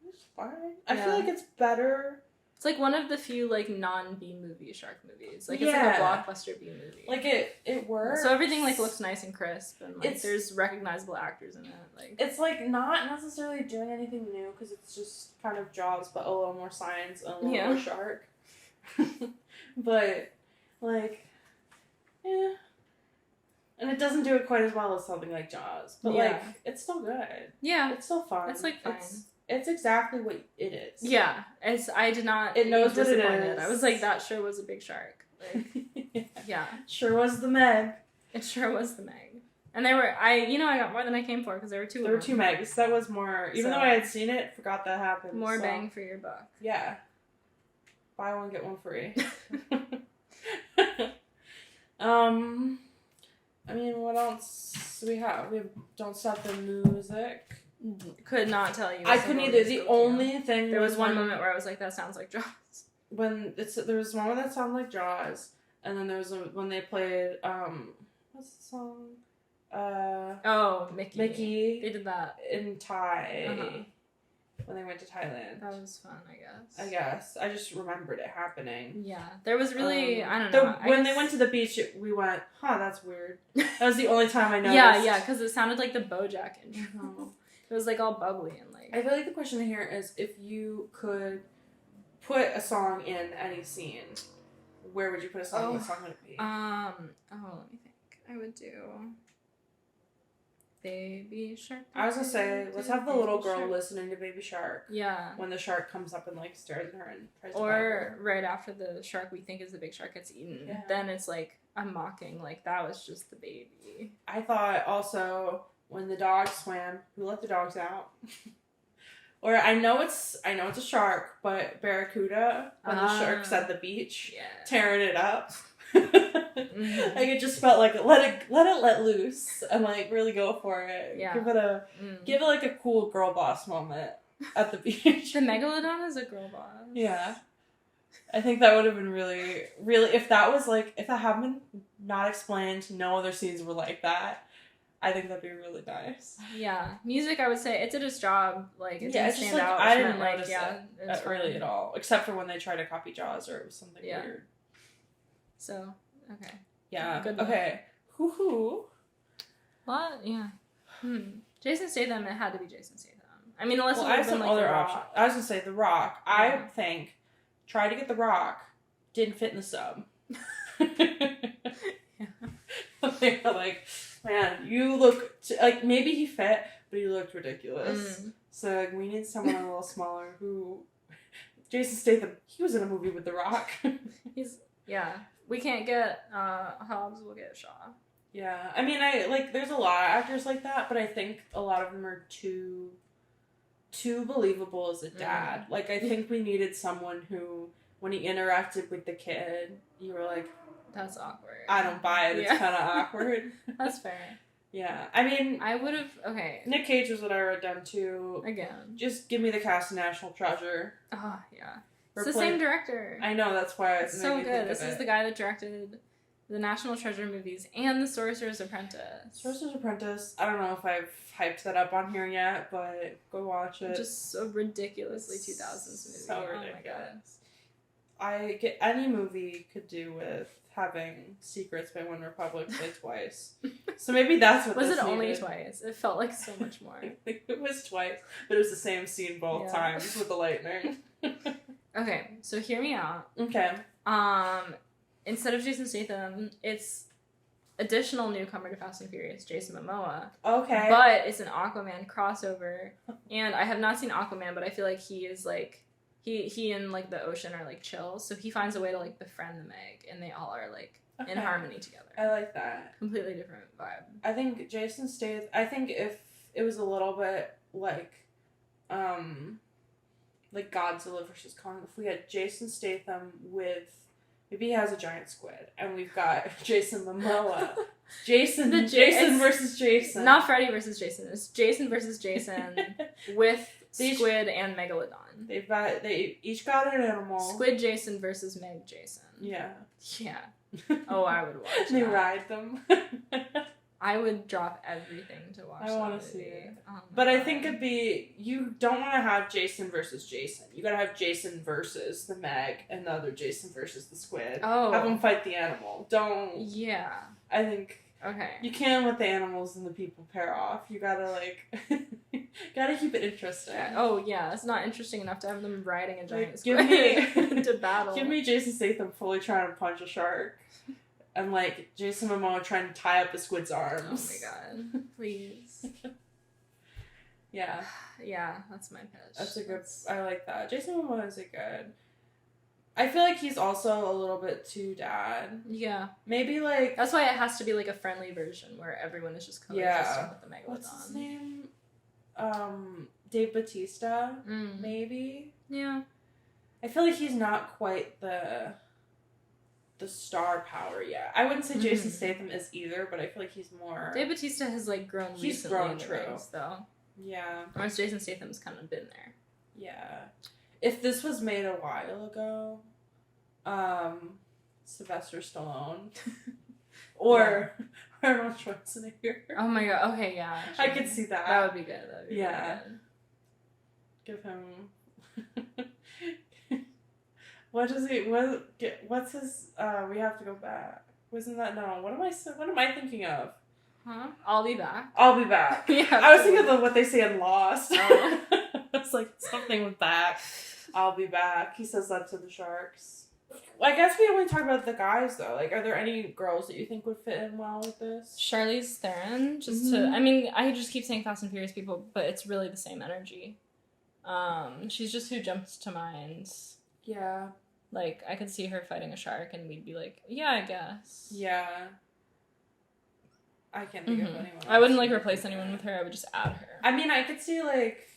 it's fine. I feel like it's better. It's like one of the few like non-B movie shark movies. Like it's like a blockbuster B movie. Like it works. So everything like looks nice and crisp, and like there's recognizable actors in it. Like it's like not necessarily doing anything new because it's just kind of Jaws, but a little more science and a little more shark. But like, yeah. And it doesn't do it quite as well as something like Jaws. But like, it's still good. Yeah. It's still fun. It's like fine. It's exactly what it is. Yeah. I did not. It knows what it is. I was like, that sure was a big shark. Like, yeah. Sure was the Meg. It sure was the Meg. And I got more than I came for because there were two. There were two Megs. That was more. Even though I had seen it, forgot that happened. More bang for your buck. Yeah. Buy one, get one free. I mean, what else do we have? We have Don't Stop the Music. Could not tell you. I couldn't either. The only thing there was one moment where I was like, "That sounds like Jaws." There was one that sounded like Jaws, and then there was when they played what's the song? Mickey. They did that in Thai when they went to Thailand. That was fun, I guess. I just remembered it happening. Yeah, there was really I don't know. When they went to the beach, we went, that's weird. That was the only time I noticed. yeah, because it sounded like the BoJack intro. It was like all bubbly and like. I feel like the question here is if you could put a song in any scene, where would you put a song? What song would it be? Let me think. I would do Baby Shark. I was gonna say, let's have the little girl listening to Baby Shark. Yeah. When the shark comes up and like stares at her and tries to bite her. Or right after the shark we think is the big shark gets eaten. Yeah. Then it's like a mocking, like that was just the baby. I thought also when the dogs swam, who let the dogs out? Or I know it's a shark, but Barracuda when the shark's at the beach, tearing it up. Mm-hmm. Like it just felt like let loose and like really go for it. Yeah. Give it like a cool girl boss moment at the beach. The megalodon is a girl boss. Yeah. I think that would have been really, really, if that hadn't been not explained, no other scenes were like that, I think that'd be really nice. Yeah. Music, I would say, it did its job. Like, it didn't stand out. I didn't notice it really at all. Except for when they tried to copy Jaws or it was something weird. So, okay. Yeah. Good. Okay. Hoo-hoo. What? Yeah. Jason Statham, it had to be Jason Statham. I mean, unless I have some other options. I was going to say The Rock. Yeah. I think, tried to get The Rock, didn't fit in the sub. They were like, man, you look, like, maybe he fit, but he looked ridiculous. So, like, we need someone a little smaller who, Jason Statham, he was in a movie with The Rock. Yeah. We can't get Hobbs, we'll get Shaw. Yeah. I mean, there's a lot of actors like that, but I think a lot of them are too believable as a dad. Like, I think we needed someone who, when he interacted with the kid, you were like, that's awkward. I don't buy it. It's kind of awkward. That's fair. Yeah. I mean, I would have, okay. Nick Cage was what I wrote down too. Again. Just give me the cast of National Treasure. Oh, yeah. It's the same director. I know, that's why it's so good. This is the guy that directed the National Treasure movies and The Sorcerer's Apprentice. Sorcerer's Apprentice. I don't know if I've hyped that up on here yet, but go watch it. Just a ridiculously 2000s movie. So ridiculous. I get any movie could do with having Secrets by One Republic played twice. So maybe that's what was this it only needed. Twice? It felt like so much more. It was twice, but it was the same scene both times with the lightning. Okay, so hear me out. Okay. Instead of Jason Statham, it's additional newcomer to Fast and Furious, Jason Momoa. Okay. But it's an Aquaman crossover. And I have not seen Aquaman, but I feel like he is like he and like the ocean are like chill, so he finds a way to like befriend the Meg and they all are like in harmony together. I like that. Completely different vibe. I think Jason Statham, I think if it was a little bit like Godzilla versus Kong, if we had Jason Statham with, maybe he has a giant squid, and we've got Jason Momoa. Jason versus Jason. Not Freddy versus Jason. It's Jason versus Jason with squid and megalodon. They each got an animal. Squid Jason versus Meg Jason. Yeah. Yeah. Oh, I would watch They ride them. I would drop everything to watch that. I want to see it. But I think it'd be, you don't want to have Jason versus Jason. You gotta have Jason versus the Meg and the other Jason versus the squid. Oh. Have them fight the animal. Don't. Yeah. I think. Okay. You can't let the animals and the people pair off. You gotta gotta keep it interesting. Oh yeah, it's not interesting enough to have them riding a giant squid to battle. Give me Jason Statham fully trying to punch a shark. And, Jason Momoa trying to tie up a squid's arms. Oh, my God. Please. Yeah. Yeah, that's my pitch. That's a good... I like that. Jason Momoa is a good... I feel like he's also a little bit too dad. Yeah. Maybe, That's why it has to be, a friendly version where everyone is just coexisting with the Megalodon. What's his name? Dave Bautista? Maybe? Yeah. I feel like he's not quite the star power yet. I wouldn't say Jason Statham is either, but I feel like he's more... Dave Bautista has, grown recently in the rings, though. Yeah. Whereas Jason Statham's kind of been there. Yeah. If this was made a while ago, Sylvester Stallone or Arnold Schwarzenegger. Oh my god. Okay, yeah. Actually. I could see that. That would be good. That would be really good. Give him. What's his? We have to go back. Wasn't that no? What am I thinking of? Huh? I'll be back. I'll be back. Yeah. I was thinking of what they say in Lost. Oh. It's like something with back. I'll be back. He says that to the sharks. I guess we only talk about the guys though. Like, are there any girls that you think would fit in well with this? Charlize Theron, I just keep saying Fast and Furious people, but it's really the same energy. She's just who jumps to mind. Yeah. Like, I could see her fighting a shark and we'd be like, yeah, I guess. Yeah. I can't think of anyone else. I wouldn't, like, replace anyone with her. I would just add her. I mean, I could see, like,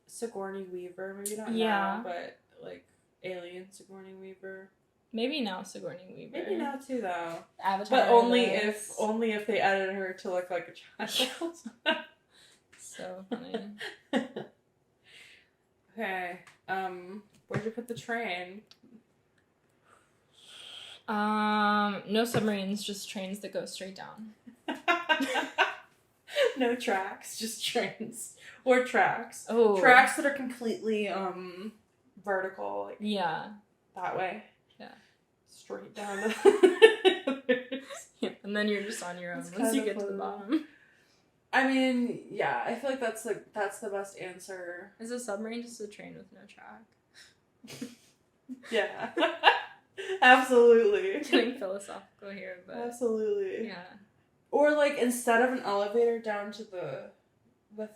Sigourney Weaver. Maybe not now, but, like, alien Sigourney Weaver. Maybe now Sigourney Weaver. Maybe now, too, though. Avatar. But only if they edited her to look like a child. So funny. Okay. Where'd you put the train? No submarines, just trains that go straight down. No tracks, just trains. Or tracks. Oh. Tracks that are completely, vertical. Like, yeah. That way. Yeah. Straight down. Yeah. And then you're just on your own once you get to the bottom. I mean, yeah, I feel like that's the best answer. Is a submarine just a train with no track? Yeah. Absolutely. Getting philosophical here, but absolutely. Yeah. Or like instead of an elevator down to the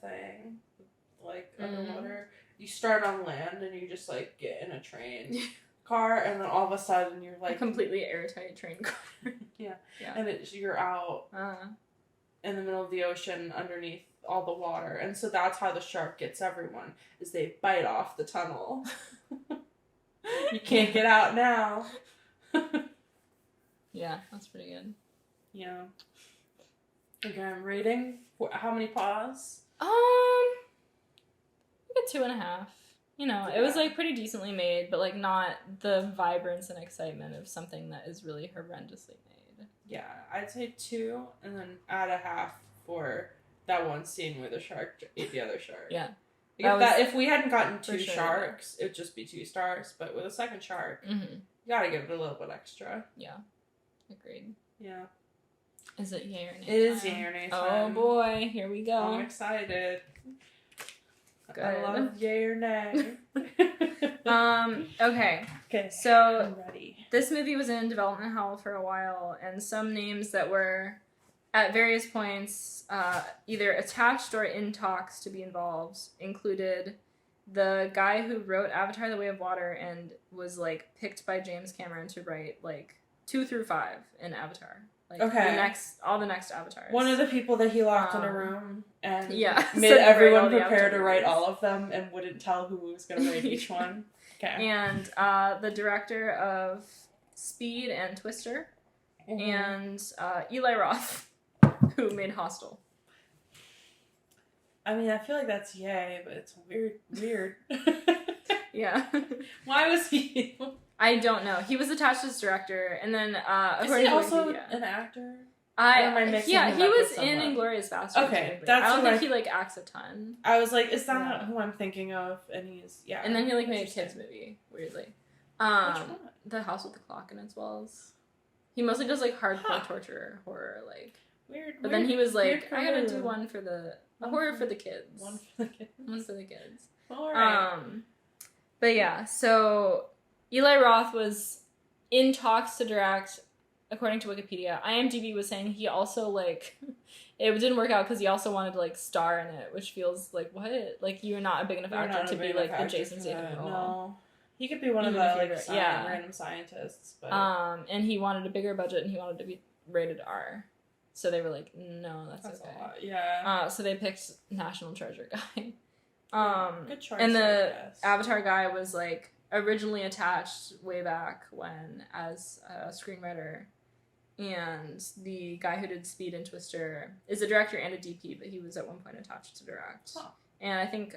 thing, like underwater, you start on land and you just like get in a train car and then all of a sudden you're like a completely airtight train car. Yeah. And you're out in the middle of the ocean underneath all the water. And so that's how the shark gets everyone, is they bite off the tunnel. You can't get out now. Yeah, that's pretty good. Yeah. Okay, I'm rating. How many paws? Like a 2.5. You know, it was like pretty decently made, but like not the vibrance and excitement of something that is really horrendously made. Yeah, I'd say 2 and then add a half for that one scene where the shark ate the other shark. Yeah. If we hadn't gotten 2 sharks, it would just be 2 stars. But with a second shark, you gotta give it a little bit extra. Yeah. Agreed. Yeah. Is it yay or nay? It is yay or nay time. Oh boy, here we go. I'm excited. Good. I love yay or nay. Okay. Okay. So I'm ready. This movie was in development hell for a while, and some names that were at various points either attached or in talks to be involved included the guy who wrote Avatar: The Way of Water and was like picked by James Cameron to write like 2 through 5 in Avatar. Like all the next Avatars. One of the people that he locked in a room and made so everyone prepare to write all of them and wouldn't tell who was going to write each one. Okay. And the director of Speed and Twister, and Eli Roth, who made Hostel. I mean, I feel like that's yay, but it's weird. Yeah. Why was he? I don't know. He was attached as director, and then according is he to also Wikipedia, an actor? He was in Inglourious Basterds. Okay, I don't think he like acts a ton. I was like, is that not who I'm thinking of? And he's And then he like made a kids movie, weirdly. Which one? The House with the Clock in its Walls. He mostly does like hardcore torture horror, like weird. But then he was like, I gotta do one for the horror for the kids. One for the kids. One for the kids. All right. But yeah, so Eli Roth was in talks to direct, according to Wikipedia. IMDb was saying he also, like, it didn't work out because he also wanted to, like, star in it, which feels like, what? Like, you're not a big enough actor to be, like, the Jason Statham role. No. He could be one of the, like, random scientists. But... and he wanted a bigger budget, and he wanted to be rated R. So they were like, no, that's okay. A lot. Yeah. So they picked National Treasure guy. Good choice. And the Avatar guy was, like, originally attached way back when as a screenwriter, And the guy who did Speed and Twister is a director and a DP, but he was at one point attached to direct. Huh. And I think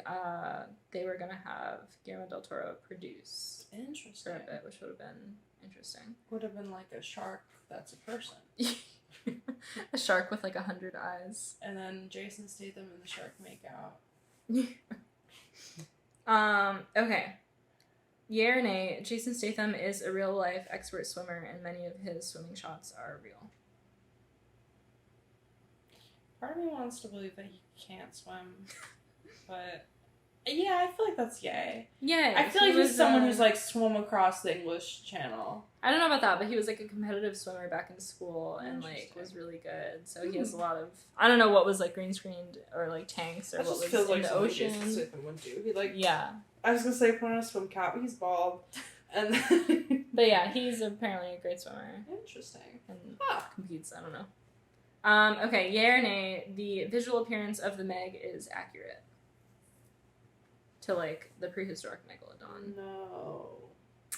they were going to have Guillermo del Toro produce Interesting. for a bit, which would have been interesting. Would have been like a shark that's a person. A shark with like 100 eyes. And then Jason Statham and the shark make out. Okay. Yay or nay, Jason Statham is a real-life expert swimmer, and many of his swimming shots are real. Part of me wants to believe that he can't swim, but yeah, I feel like that's yay. Yay. I feel like he's someone who's like swum across the English Channel. I don't know about that, but he was like a competitive swimmer back in school and like was really good. So he has a lot of, I don't know what was like green screened or like tanks or that what was feels in like the ocean. Jason Statham would do. He like I was gonna say put on a swim cap, but he's bald. And then but yeah, he's apparently a great swimmer. Interesting. And competes, I don't know. Okay, yay or nay, the visual appearance of the Meg is accurate to like the prehistoric megalodon. No.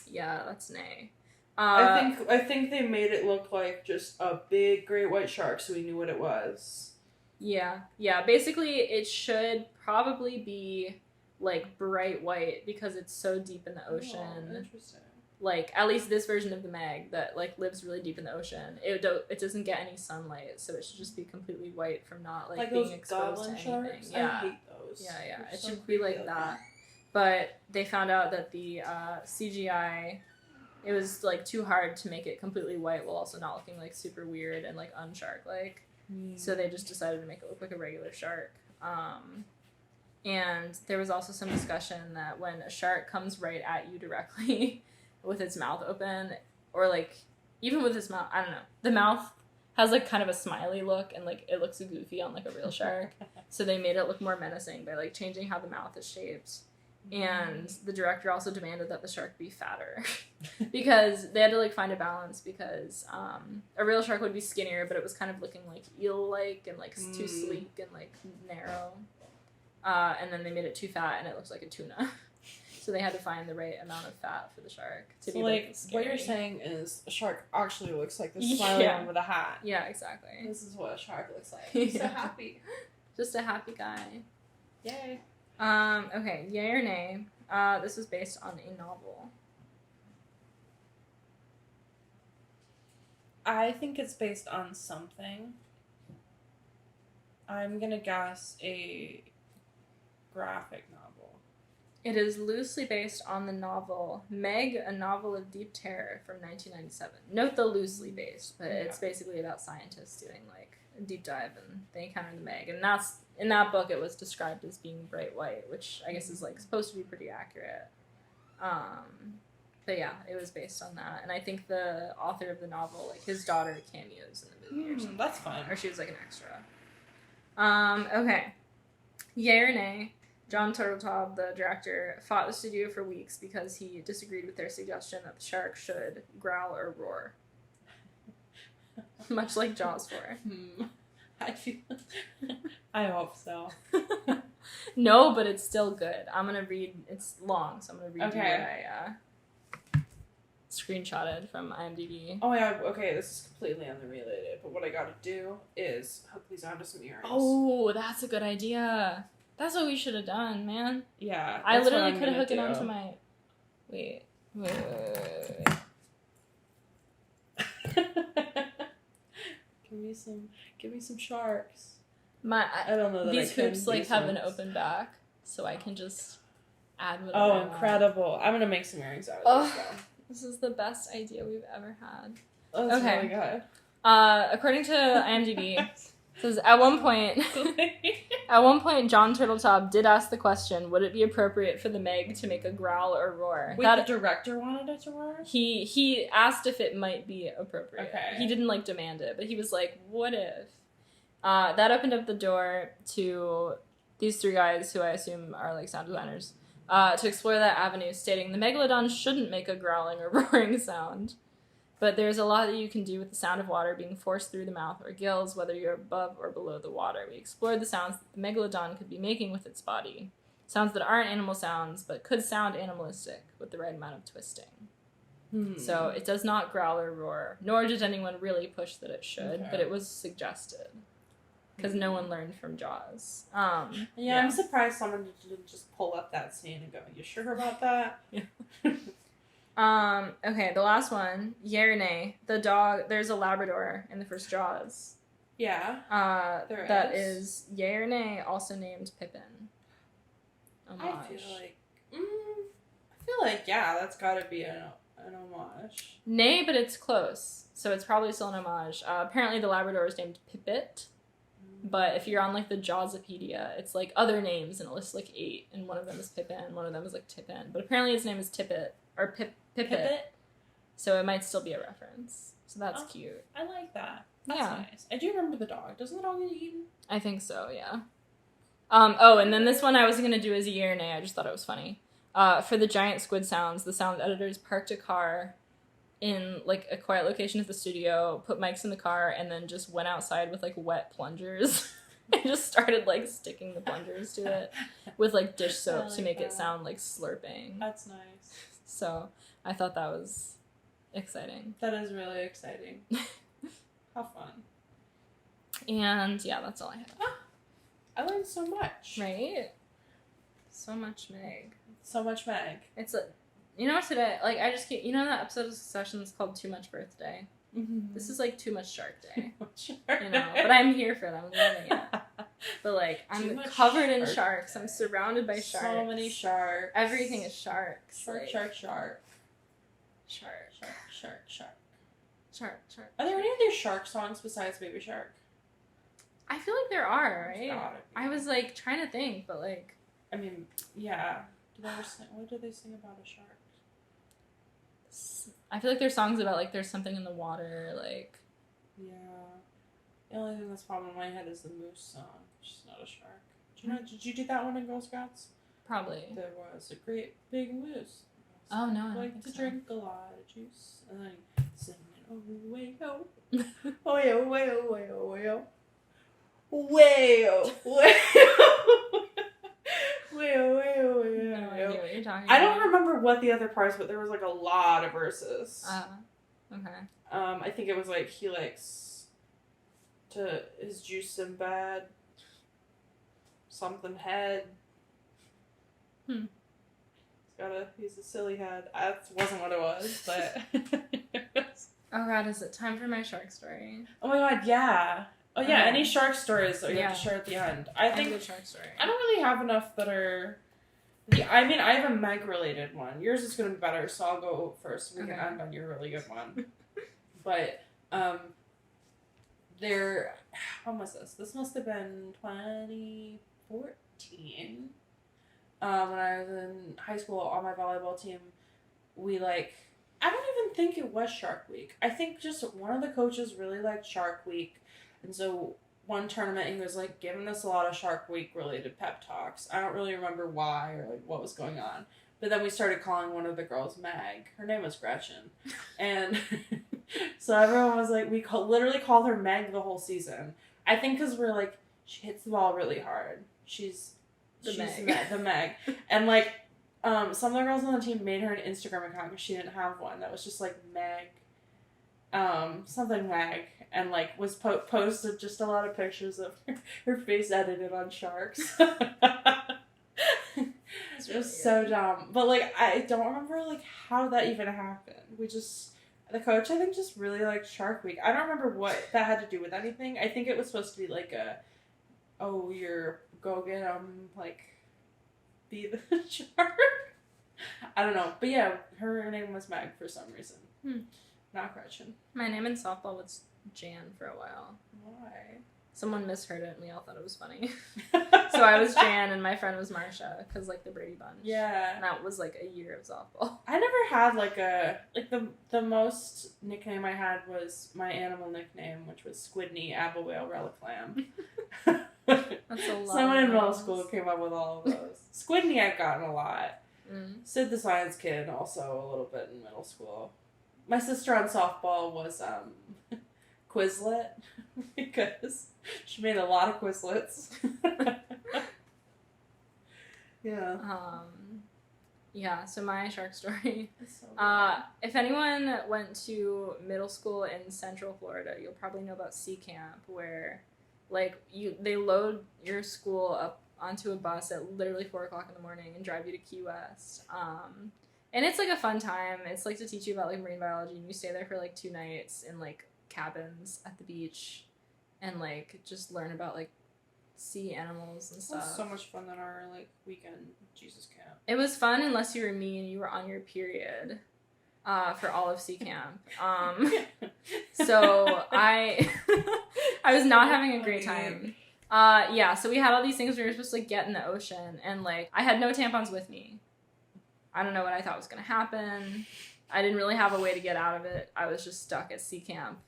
Yeah, that's nay. I think they made it look like just a big great white shark, so we knew what it was. Yeah. Basically, it should probably be like bright white because it's so deep in the ocean. Oh, interesting. Like at least this version of the Meg that like lives really deep in the ocean, it doesn't get any sunlight, so it should just be completely white from not like being exposed to anything. Sharks? Yeah, I hate those. Yeah. They're It so should be like that. But they found out that the CGI, it was like too hard to make it completely white while also not looking like super weird and like unshark like. So they just decided to make it look like a regular shark. And there was also some discussion that when a shark comes right at you directly with its mouth open, or like even with its mouth, I don't know, the mouth has like kind of a smiley look and like it looks goofy on like a real shark. So they made it look more menacing by like changing how the mouth is shaped. And the director also demanded that the shark be fatter because they had to like find a balance because a real shark would be skinnier, but it was kind of looking like eel-like and like too sleek and like narrow. And then they made it too fat and it looks like a tuna. So they had to find the right amount of fat for the shark to be like scary. What you're saying is a shark actually looks like the smiley one with a hat. Yeah, exactly. This is what a shark looks like. He's so happy. Just a happy guy. Yay. Okay, yay or nay, this was based on a novel. I think it's based on something. I'm gonna guess a graphic novel. It is loosely based on the novel Meg, a Novel of Deep Terror from 1997. Note the loosely based, but it's basically about scientists doing like a deep dive and they encounter the Meg. And that's, in that book it was described as being bright white, which I guess is like supposed to be pretty accurate. But yeah, it was based on that. And I think the author of the novel, like his daughter cameos in the movie or something. That's fun. Or she was like an extra. Okay. Yay or nay, John Turteltaub, the director, fought the studio for weeks because he disagreed with their suggestion that the shark should growl or roar. Much like Jaws 4. I feel... I hope so. No, but it's still good. I'm going to read... It's long, so I'm going to read you what I screenshotted from IMDb. Oh, yeah, okay, this is completely unrelated, but what I gotta do is hook these onto some earrings. Oh, that's a good idea. That's what we should have done, man. Yeah. I literally could have hooked it onto my... Wait. Give me some sharks. I don't know that these hoops like have an open back, so I can just add whatever I want. Incredible. I'm gonna make some earrings out of this though. This is the best idea we've ever had. That's really good. According to IMDb, it says at one point, John Turteltaub did ask the question, would it be appropriate for the Meg to make a growl or roar? Wait, the director wanted it to roar? He asked if it might be appropriate. Okay. He didn't like demand it, but he was like, what if? That opened up the door to these three guys who I assume are like sound designers. To explore that avenue, stating the megalodon shouldn't make a growling or roaring sound. But there's a lot that you can do with the sound of water being forced through the mouth or gills, whether you're above or below the water. We explored the sounds that the megalodon could be making with its body. Sounds that aren't animal sounds, but could sound animalistic with the right amount of twisting. So it does not growl or roar, nor did anyone really push that it should, but it was suggested. Because no one learned from Jaws. Yeah, I'm surprised someone didn't just pull up that scene and go, "You sure about that?" Yeah. Okay, the last one, yay or nay. The dog, there's a Labrador in the first Jaws. Yeah. That is yay or nay, also named Pippin. Homage. I feel like yeah, that's gotta be an homage. Nay, but it's close. So it's probably still an homage. Apparently the Labrador is named Pippet. But if you're on, like, the Jawsipedia, it's, like, other names, and it lists, like, 8, and one of them is Pippin, one of them is, like, Tippin. But apparently his name is Tippet, or Pippet. So it might still be a reference. So that's cute. I like that. That's nice. I do remember the dog. Doesn't the dog get eaten? I think so, yeah. And then this one I was going to do as a yay or nay. I just thought it was funny. For the giant squid sounds, the sound editors parked a car in, like, a quiet location at the studio, put mics in the car, and then just went outside with, like, wet plungers and just started, like, sticking the plungers to it with, like, dish soap to make it sound like slurping. That's nice. So I thought that was exciting. That is really exciting. How fun. And yeah, that's all I have. I learned so much. Right? So much Meg. So much Meg. It's a... You know, today, like, I just keep... You know that episode of Succession is called Too Much Birthday? Mm-hmm. This is, like, Too Much Shark Day. Shark. You know? But I'm here for it. I'm loving it. But, like, I'm covered in sharks. I'm surrounded by sharks. So many sharks. Everything is sharks. Shark, like, shark, shark. Shark. Shark, shark, shark. Shark, shark. Are there any other shark songs besides Baby Shark? I feel like there are, right? Gotta be. I was, like, trying to think, but, like... I mean, yeah. What do they sing about a shark? I feel like there's songs about, like, there's something in the water, like... Yeah. The only thing that's popping in my head is the moose song, which is not a shark. Did you do that one in Girl Scouts? Probably. There was a great big moose. Oh, no, I like to drink a lot of juice. And then singing, oh, way, oh. Oh, way, way, way, way, way, way, No idea what you're talking about. I don't remember what the other parts, but there was, like, a lot of verses. Okay. I think it was, like, he likes to his juice in bed. Something head. He's a silly head. That wasn't what it was, but... Oh god, is it time for my shark story? Oh my god, yeah. Oh yeah, any shark stories that you have to share at the end. I think the shark story. I don't really have enough that are... I mean, I have a Meg-related one. Yours is going to be better, so I'll go first. We can end on your really good one. But, when was this? This must have been 2014. When I was in high school on my volleyball team, we, like... I don't even think it was Shark Week. I think just one of the coaches really liked Shark Week. And so one tournament, he was, like, giving us a lot of Shark Week-related pep talks. I don't really remember why or, like, what was going on. But then we started calling one of the girls Meg. Her name was Gretchen. And so everyone was like, literally called her Meg the whole season. I think because we're like, she hits the ball really hard. She's the Meg. And, like, some of the girls on the team made her an Instagram account because she didn't have one. That was just, like, Meg. Something Meg. And, like, was posted just a lot of pictures of her face edited on sharks. It was so dumb. But, like, I don't remember, like, how that even happened. The coach, I think, just really liked Shark Week. I don't remember what that had to do with anything. I think it was supposed to be, like, go get like, be the shark. I don't know. But, yeah, her name was Meg for some reason. Not Gretchen. My name in softball was Jan for a while. Why? Someone misheard it and we all thought it was funny. So I was Jan and my friend was Marsha because, like, the Brady Bunch. Yeah. And that was, like, a year of softball. I never had, like, the most nickname I had was my animal nickname, which was Squidney, Abba Whale, Relic Lamb. That's a lot. Someone in middle school came up with all of those. Squidney I've gotten a lot. Sid the Science Kid also a little bit in middle school. My sister on softball was Quizlet because she made a lot of Quizlets. Yeah. Yeah, so my shark story. So If anyone went to middle school in Central Florida, you'll probably know about Sea Camp, where like they load your school up onto a bus at literally 4:00 in the morning and drive you to Key West. And it's like a fun time. It's like to teach you about like marine biology, and you stay there for like 2 nights in like cabins at the beach, and like just learn about like sea animals and stuff. That's so much fun than our like weekend Jesus camp. It was fun unless you were me and you were on your period for all of Sea Camp. So I was not having a great time. Yeah, so we had all these things we were supposed to like get in the ocean, and like I had no tampons with me. I don't know what I thought was gonna happen. I didn't really have a way to get out of it. I was just stuck at Sea Camp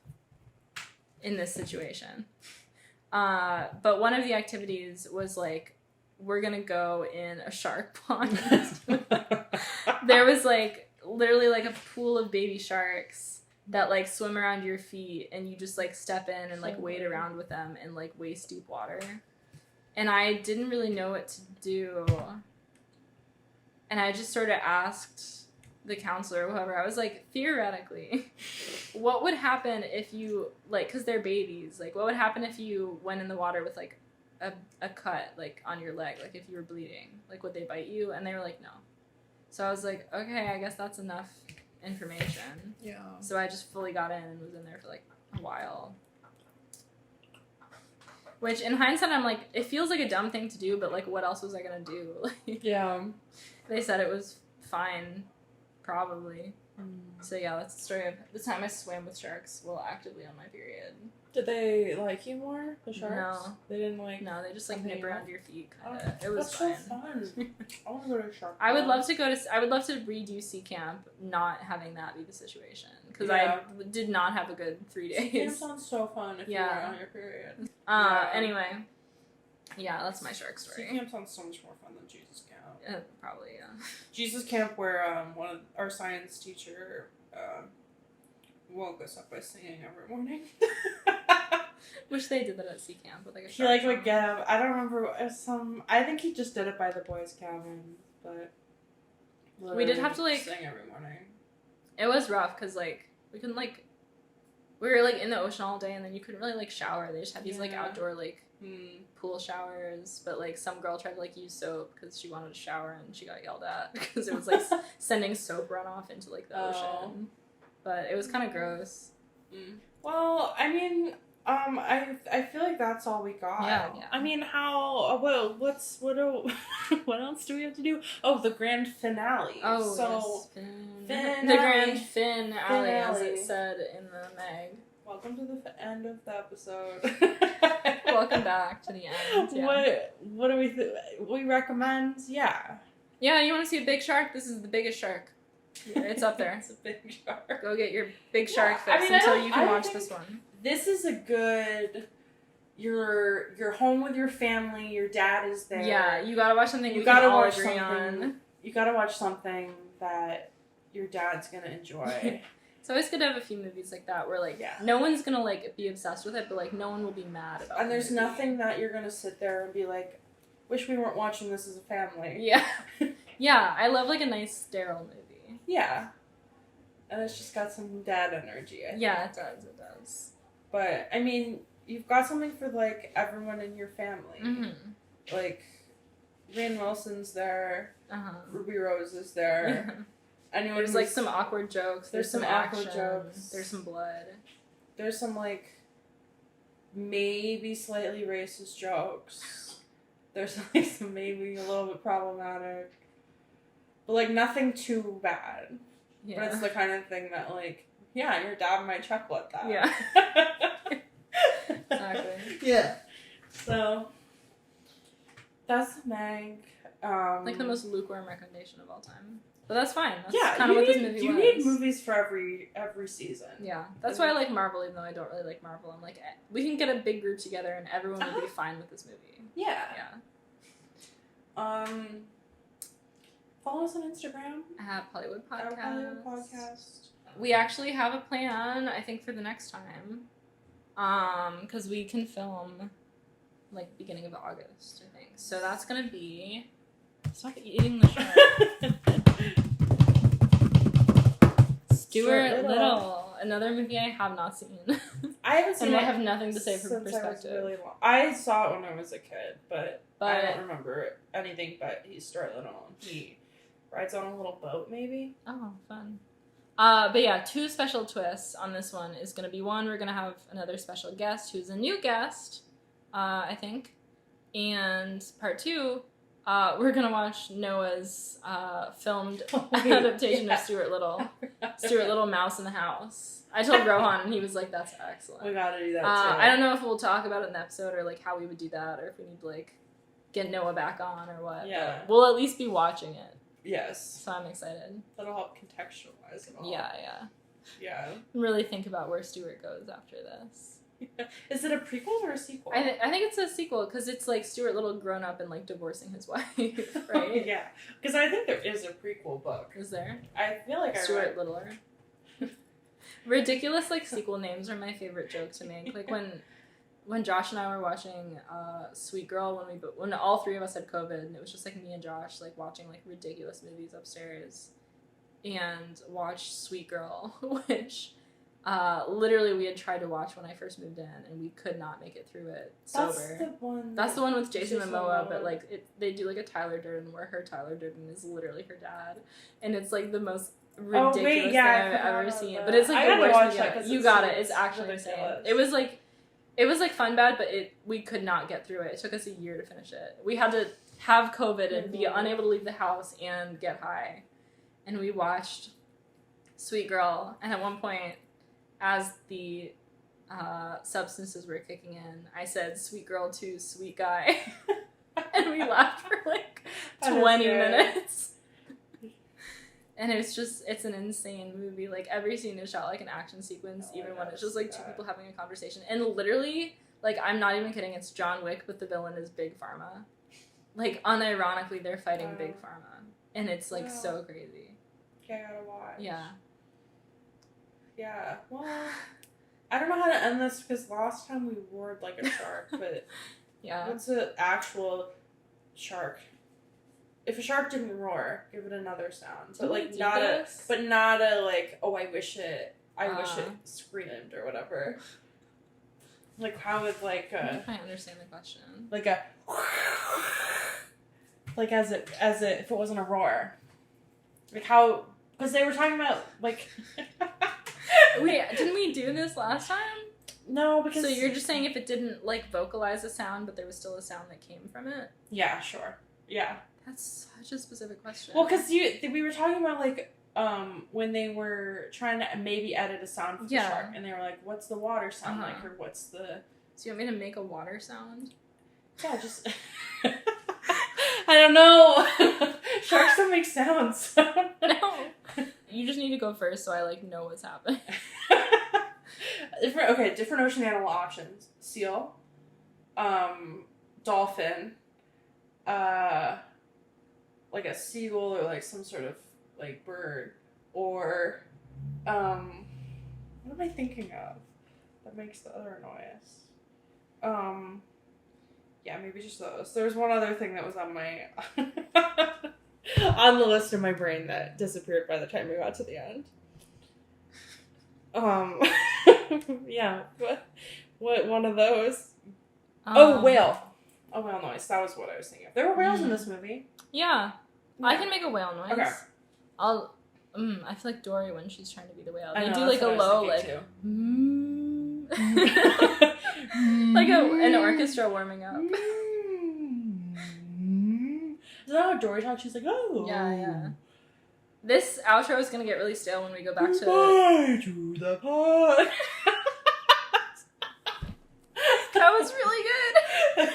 in this situation. But one of the activities was like, we're gonna go in a shark pond. There was like literally like a pool of baby sharks that like swim around your feet, and you just like step in and like wade around with them in like waist deep water. And I didn't really know what to do. And I just sort of asked the counselor or whoever, I was like, theoretically, what would happen if you, like, because they're babies, like, what would happen if you went in the water with, like, a cut, like, on your leg, like, if you were bleeding? Like, would they bite you? And they were like, no. So I was like, okay, I guess that's enough information. Yeah. So I just fully got in and was in there for, like, a while. Which, in hindsight, I'm like, it feels like a dumb thing to do, but, like, what else was I gonna do? Like, yeah. They said it was fine. Probably. So yeah, that's the story of the time I swam with sharks while actively on my period. Did they like you more, the sharks? No. They didn't like... No, they just like nip around your feet, kind of. Oh, it was fine. That's so fun. I want to go to a shark I would love to redo Sea Camp not having that be the situation. Because I did not have a good 3 days. Sea Camp sounds so fun if you weren't on your period. Anyway. Yeah, that's my shark story. Sea Camp sounds so much more fun than Jesus Camp. Probably, yeah. Jesus Camp, where one of our science teacher woke us up by singing every morning. Wish they did that at Sea Camp with like a He shark would get up. I don't remember I think he just did it by the boys' cabin, but we did have to like sing every morning. It was rough because like we couldn't like we were like in the ocean all day, and then you couldn't really like shower. They just had these like outdoor like pool showers, but like some girl tried to like use soap because she wanted to shower, and she got yelled at because it was like sending soap runoff into like the ocean. But it was kind of gross. Well, I mean, I feel like that's all we got. Yeah. I mean, what else do we have to do? Oh, the grand finale. Oh, so yes. The grand finale, as it said in the Meg. Welcome to the end of the episode. Welcome back to the end. Yeah. What do we recommend? Yeah. Yeah, you want to see a big shark? This is the biggest shark. It's up there. It's a big shark. Go get your big shark fix until you can watch this one. This is a good... You're home with your family. Your dad is there. Yeah, you gotta watch something you can all agree on. You gotta watch something that your dad's gonna enjoy. It's always good to have a few movies like that where like no one's gonna like be obsessed with it, but like no one will be mad about it. And there's nothing that you're gonna sit there and be like, wish we weren't watching this as a family. Yeah. Yeah, I love like a nice sterile movie. Yeah. And it's just got some dad energy, I think. Yeah, it does. But, I mean, you've got something for, like, everyone in your family. Mm-hmm. Like, Rainn Wilson's there. Uh-huh. Ruby Rose is there. Anyone There's, like, some awkward jokes. There's some awkward action. jokes. There's some blood. There's some, like, maybe slightly racist jokes. There's, like, some maybe a little bit problematic. But, like, nothing too bad. Yeah. But it's the kind of thing that, like, yeah, your dad might chuckle at that. Yeah. Exactly. Yeah. So, that's Meg. Like the most lukewarm recommendation of all time. But that's fine. That's yeah, kind of what this movie was. You need movies for every season. Yeah. That's why I like Marvel, even though I don't really like Marvel. I'm like, we can get a big group together and everyone will be fine with this movie. Yeah. Yeah. Follow us on Instagram. At Pawlywood Pawdcast. Pawlywood Pawdcast. We actually have a plan, I think, for the next time. Because we can film, like, beginning of August, I think. So that's gonna be... Stop eating the shark. Stuart Little, another movie I have not seen. I haven't seen and it. I have nothing to say from perspective. Really long. I saw it when I was a kid, but I don't remember anything but he's Stuart Little. He rides on a little boat, maybe. Oh, fun. But yeah, 2 special twists on this one is going to be, one, we're going to have another special guest who's a new guest, I think. And part 2, we're going to watch Noah's filmed adaptation of Stuart Little. Stuart Little, Mouse in the House. I told Rohan, and he was like, that's excellent. We gotta do that, too. I don't know if we'll talk about it in the episode, or, like, how we would do that, or if we need to, like, get Noah back on, or what. Yeah. But we'll at least be watching it. Yes. So I'm excited. That'll help contextualize it all. Yeah. Yeah. Really think about where Stuart goes after this. Yeah. Is it a prequel or a sequel? I think it's a sequel, because it's like Stuart Little grown up and like divorcing his wife, right? Yeah. Because I think there is a prequel book. Is there? I feel like Stuart Littler. Ridiculous like sequel names are my favorite joke to make. Like when Josh and I were watching Sweet Girl when all 3 of us had COVID, and it was just like me and Josh like watching like ridiculous movies upstairs, and watched Sweet Girl, which literally we had tried to watch when I first moved in, and we could not make it through it sober. That's the one with Jason Momoa, but like they do like a Tyler Durden where her Tyler Durden is literally her dad, and it's like the most ridiculous thing I've ever seen. But it's like the worst movie. You got it. It's actually insane. It was like fun bad, but we could not get through it. It took us a year to finish it. We had to have COVID and be unable to leave the house and get high. And we watched Sweet Girl, and at one point, as the substances were kicking in, I said, "Sweet girl to sweet guy." And we laughed for like 20 minutes. And it's an insane movie. Like, every scene is shot like an action sequence, even when it's just like 2 people having a conversation. And literally, like, I'm not even kidding, it's John Wick, but the villain is Big Pharma. Like, unironically, they're fighting Big Pharma. And it's like so crazy. Okay, I gotta watch. Yeah. Yeah. Well, I don't know how to end this, because last time we roared like a shark, but yeah. What's an actual shark? If a shark didn't roar, give it another sound. So like not a like, oh, I wish it screamed or whatever. Like, how would like I understand the question. Like a like as it if it wasn't a roar. Like how, because they were talking about like Wait, didn't we do this last time? No, because... So you're just saying if it didn't, like, vocalize a sound, but there was still a sound that came from it? Yeah, sure. Yeah. That's such a specific question. Well, because we were talking about, like, when they were trying to maybe edit a sound for the shark, and they were like, what's the water sound like, or what's the... So you want me to make a water sound? Yeah, just... I don't know. Sharks don't make sounds. No. You just need to go first so I, like, know what's happening. Different ocean animal options. Seal. Dolphin. Like a seagull or, like, some sort of, like, bird. Or, what am I thinking of that makes the other noise? Yeah, maybe just those. There was one other thing that was on my... on the list in my brain that disappeared by the time we got to the end. Yeah. What one of those? Whale. A whale noise. That was what I was thinking of. There were whales in this movie. Yeah. I can make a whale noise. Okay. I feel like Dory when she's trying to be the whale. They do like a low, like, like an orchestra warming up. Is that how Dory talks? She's like, oh. Yeah. This outro is going to get really stale when we go back to... Goodbye to the pod. That was really good.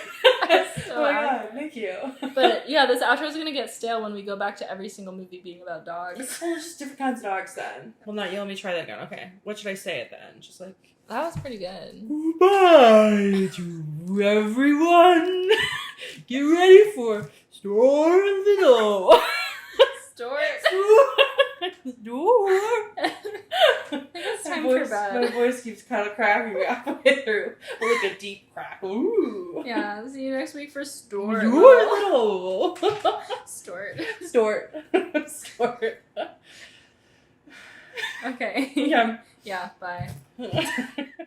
Oh my god, thank you. But yeah, this outro is going to get stale when we go back to every single movie being about dogs. Oh, just different kinds of dogs then. Well, not you. Let me try that again. Okay. What should I say at the end? Just like... That was pretty good. Goodbye to everyone. Get ready for Store Little. Store. Door. I think it's time for bed. My voice keeps kind of cracking halfway through. Like a deep crack. Ooh. Yeah, see you next week for Store Little. Stort. Stort. Stort. Okay. Yeah. Yeah, bye.